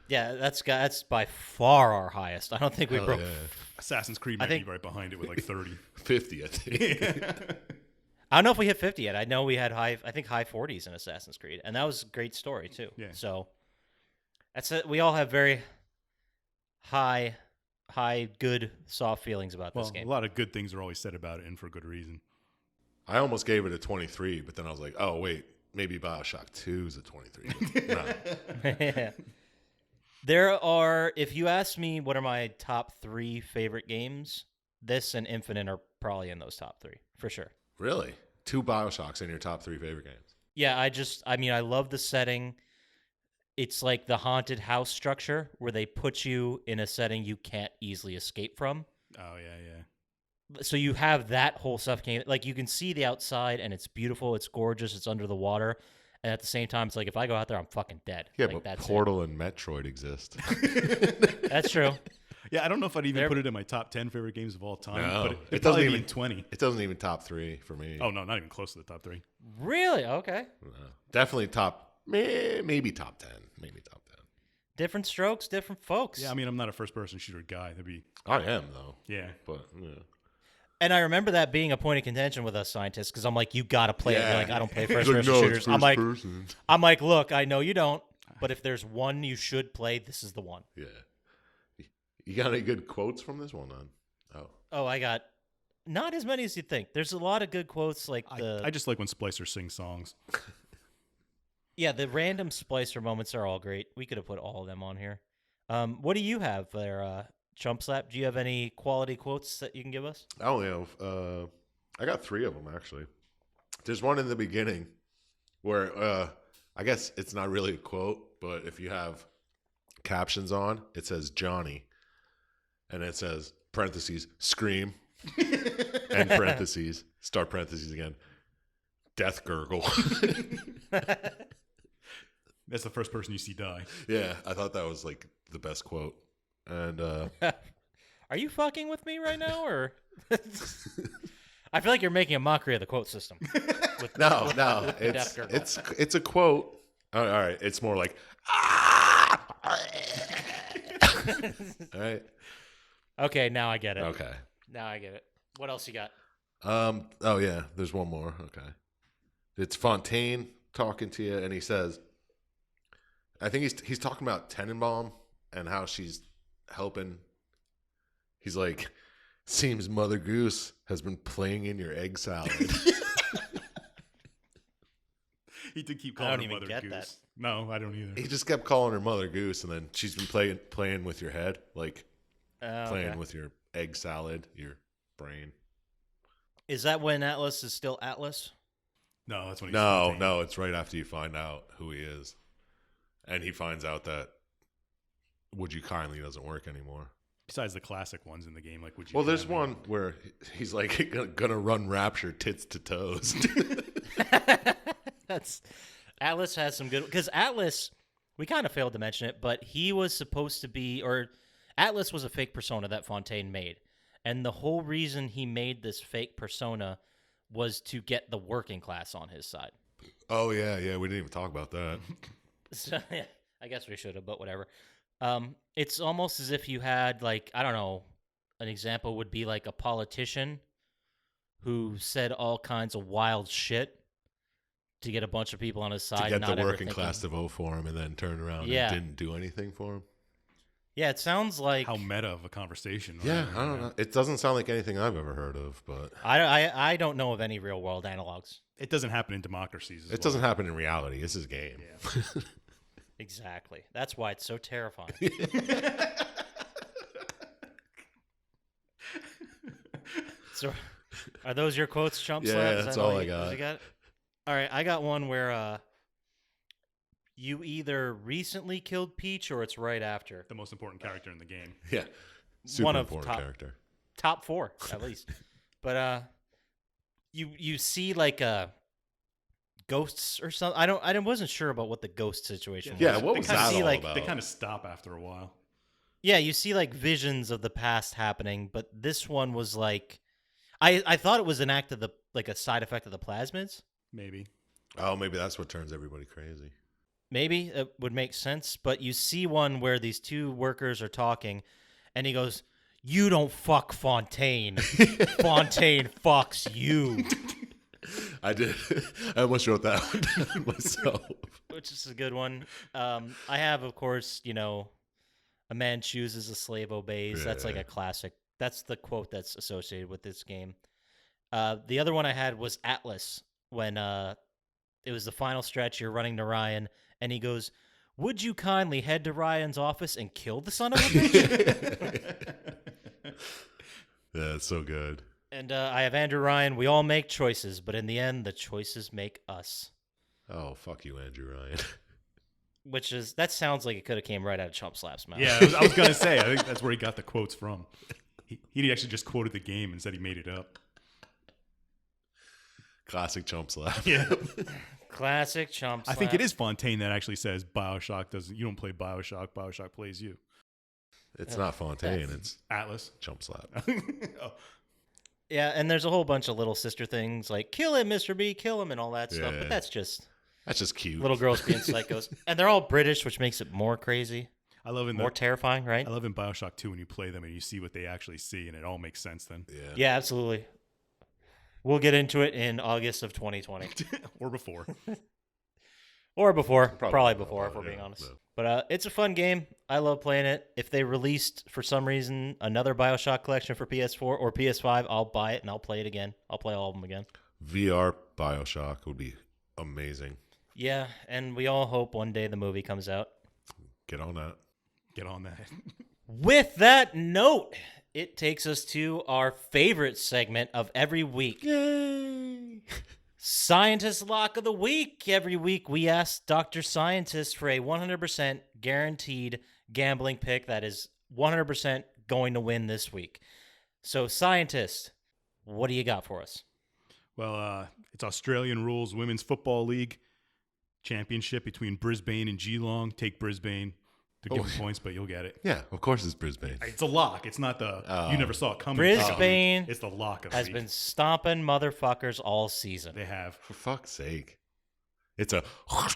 Yeah, that's by far our highest. I don't think we Hell broke. yeah. Assassin's Creed might be right behind it with like 30. 50, I think. I don't know if we hit 50 yet. I know we had high 40s in Assassin's Creed, and that was a great story too. Yeah. So that's it. We all have very high, good, soft feelings about this Well, game. a lot of good things are always said about it, and for good reason. I almost gave it a 23, but then I was like, oh, wait, maybe BioShock 2 is a 23. No. There are, if you ask me what are my top 3 favorite games, this and Infinite are probably in those top 3, for sure. Really? 2 BioShocks in your top 3 favorite games? Yeah, I love the setting. It's like the haunted house structure where they put you in a setting you can't easily escape from. Oh, yeah. So you have that whole stuff. Like, you can see the outside, and it's beautiful, it's gorgeous, it's under the water. And at the same time, it's like, if I go out there, I'm fucking dead. Yeah, like, but that's Portal and Metroid exist. That's true. Yeah, I don't know if I'd even put it in my top 10 favorite games of all time. No, but it it'd doesn't probably even be in 20. It doesn't even top 3 for me. Oh, no, not even close to the top 3. Really? Okay. No. Definitely maybe top 10. Maybe top 10. Different strokes, different folks. Yeah, I mean, I'm not a first-person shooter guy. That'd be... I am, though. Yeah. But, yeah. And I remember that being a point of contention with us Syintist, because I'm like, you got to play it. You're like, I don't play He's first-person no, shooters. it's I'm like, person. look, I know you don't, but if there's one you should play, this is the one. Yeah. You got any good quotes from this one, on? Oh, I got not as many as you'd think. There's a lot of good quotes, like I just like when splicers sing songs. Yeah, the random splicer moments are all great. We could have put all of them on here. What do you have there, Chump Slap? Do you have any quality quotes that you can give us? I only have, I got 3 of them, actually. There's one in the beginning where, I guess it's not really a quote, but if you have captions on, it says Johnny, and it says, parentheses, scream, and parentheses, start parentheses again, death gurgle. That's the first person you see die. Yeah, I thought that was like the best quote. And Are you fucking with me right now, or? I feel like you're making a mockery of the quote system. no, the death gurgle. it's a quote. All right, it's more like all right. Okay, now I get it. Okay. Now I get it. What else you got? Oh yeah, there's one more. Okay. It's Fontaine talking to you, and he says, I think he's talking about Tenenbaum and how she's helping. He's like, seems Mother Goose has been playing in your egg salad. He did keep I calling don't her even Mother get Goose. that. No, I don't either. He just kept calling her Mother Goose, and then she's been playing with your head, like playing Okay. with your egg salad, your brain. Is that when Atlas is still Atlas? No, that's when he's No, Fontaine. no, it's right after you find out who he is, and he finds out that Would You Kindly doesn't work anymore. Besides the classic ones in the game, like Would You Well, there's Kindly? one where he's like gonna run Rapture tits to toes. That's Atlas has some good, because Atlas, we kind of failed to mention it, but he was supposed to be, or Atlas was a fake persona that Fontaine made, and the whole reason he made this fake persona was to get the working class on his side. Oh yeah, we didn't even talk about that. So yeah, I guess we should have, but whatever. It's almost as if you had, like, I don't know, an example would be like a politician who said all kinds of wild shit to get a bunch of people on his side. To get not the ever working class to vote for him, and then turn around Yeah. and didn't do anything for him. Yeah, it sounds like How meta of a conversation. right? Yeah, I don't know. It doesn't sound like anything I've ever heard of, but I don't know of any real world analogs. It doesn't happen in democracies. As it doesn't happen in reality. It's his game. Yeah. Exactly. That's why it's so terrifying. So, are those your quotes, Chump Yeah, Slap? Is that's that all I you- got. you got? All right, I got one where you either recently killed Peach or it's right after. The most important character in the game. Yeah, super One of important top- character. Top 4 at least. But you see like ghosts or something. I wasn't sure about what the ghost situation was. Yeah, what They was kinda that see, all like, about? They kind of stop after a while. Yeah, you see like visions of the past happening, but this one was like I thought it was an act of the, like, a side effect of the plasmids. Maybe. Oh, maybe that's what turns everybody crazy. Maybe it would make sense, but you see one where these two workers are talking and he goes, "You don't fuck Fontaine. Fontaine fucks you." I did. I almost wrote that one down myself. Which is a good one. I have, of course, a man chooses, a slave obeys. That's like Yeah. a classic. That's the quote that's associated with this game. The other one I had was Atlas, when it was the final stretch. You're running to Ryan, and he goes, "Would you kindly head to Ryan's office and kill the son of a bitch?" Yeah, it's so good. And I have Andrew Ryan. We all make choices, but in the end, the choices make us. Oh, fuck you, Andrew Ryan. That sounds like it could have came right out of Chump Slap's mouth. Yeah, I was going to say, I think that's where he got the quotes from. He actually just quoted the game and said he made it up. Classic Chump Slap. Yeah. Classic Chump Slap. I think it is Fontaine that actually says BioShock doesn't. You don't play BioShock. BioShock plays you. It's not Fontaine. It's Atlas. Chump Slap. Oh. Yeah, and there's a whole bunch of little sister things like "kill him, Mr. B, kill him," and all that stuff. Yeah. But that's just cute. little girls being psychos, and they're all British, which makes it more crazy, I love more terrifying, right? I love in BioShock 2 when you play them and you see what they actually see, and it all makes sense then. Yeah. Yeah, absolutely. We'll get into it in August of 2020. Or before. Or before. Probably Probably before, before, if we're yeah, being honest. no. But it's a fun game. I love playing it. If they released, for some reason, another BioShock collection for PS4 or PS5, I'll buy it and I'll play it again. I'll play all of them again. VR BioShock would be amazing. Yeah, and we all hope one day the movie comes out. Get on that. Get on that. With that note, it takes us to our favorite segment of every week. Yay! Scientist Lock of the Week. Every week we ask Dr. Scientist for a 100% guaranteed gambling pick that is 100% going to win this week. So, Scientist, what do you got for us? Well, it's Australian Rules Women's Football League Championship between Brisbane and Geelong. Take Brisbane to give them points, but you'll get it. Yeah, of course it's Brisbane. It's a lock. It's not the you never saw it coming. Brisbane It's the lock of the has week. been stomping motherfuckers all season. They have. For fuck's sake. It's a... Was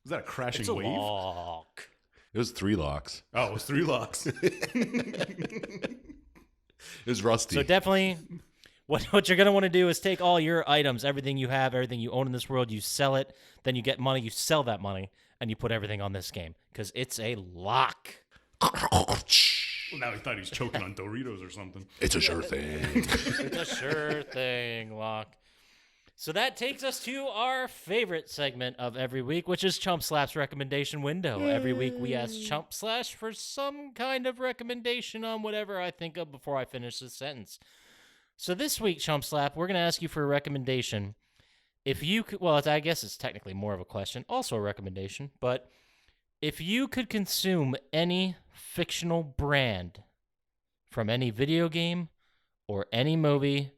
that a crashing It's a wave? lock. It was 3 locks. Oh, it was 3 locks. It was rusty. So definitely, what you're going to want to do is take all your items, everything you have, everything you own in this world, you sell it, then you get money, you sell that money, and you put everything on this game because it's a lock. Now he thought he was choking on Doritos or something. It's a sure thing. It's a sure thing, lock. So that takes us to our favorite segment of every week, which is Chump Slap's recommendation window. Every week we ask Chump Slash for some kind of recommendation on whatever I think of before I finish this sentence. So this week, Chump Slap, we're going to ask you for a recommendation. If you could, well, I guess it's technically more of a question, also a recommendation, but if you could consume any fictional brand from any video game or any movie,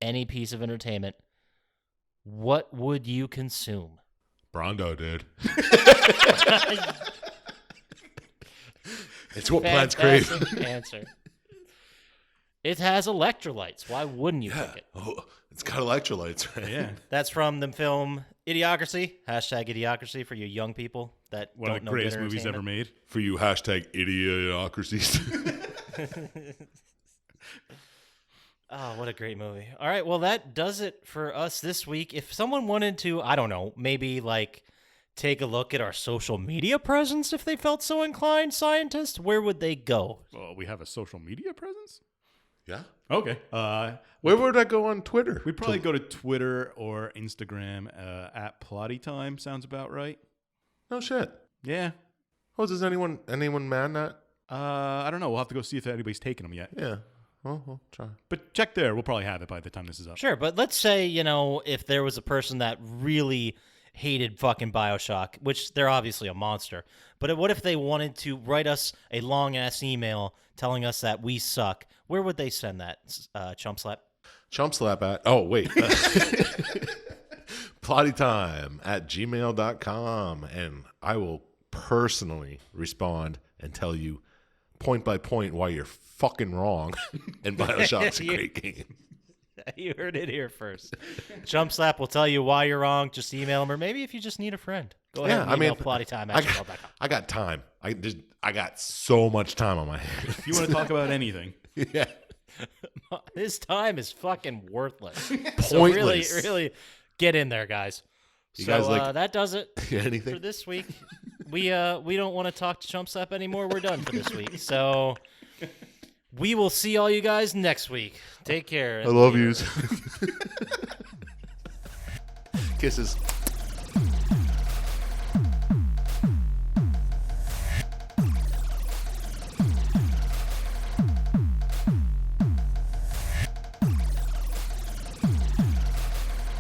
any piece of entertainment, what would you consume? Brondo, dude. It's what plants crave. Fantastic answer. It has electrolytes. Why wouldn't you pick it? Oh, it's got electrolytes, right? Yeah. That's from the film Idiocracy. Hashtag Idiocracy for you young people that One of don't the know greatest good movies ever entertainment. made. For you #idiocracies. Oh, what a great movie. All right, well, that does it for us this week. If someone wanted to, I don't know, maybe like take a look at our social media presence if they felt so inclined, Scientist, where would they go? Well, we have a social media presence? Yeah. Okay. Where would I go on Twitter? We'd probably go to Twitter or Instagram at Plotty Time. Sounds about right. No shit. Yeah. Oh, does anyone man that? I don't know. We'll have to go see if anybody's taken them yet. Yeah. Oh, we'll try. But check there. We'll probably have it by the time this is up. Sure, but let's say, if there was a person that really hated fucking BioShock, which they're obviously a monster, but what if they wanted to write us a long-ass email telling us that we suck? Where would they send that, Chump Slap? Chump Slap at... Oh, wait. plottytime@gmail.com, and I will personally respond and tell you point by point why you're fucking wrong and BioShock's a great game. You heard it here first. Chump Slap will tell you why you're wrong. Just email him, or maybe if you just need a friend, go ahead and email plottytime@gmail.com. I got time. I got so much time on my hands. If you want to talk about anything. Yeah. This time is fucking worthless. Pointless. So really get in there, guys. You So guys like that does it anything? for this week. We don't want to talk to Chump Slap anymore. We're done for this week. So we will see all you guys next week. Take care. I love yous. Kisses.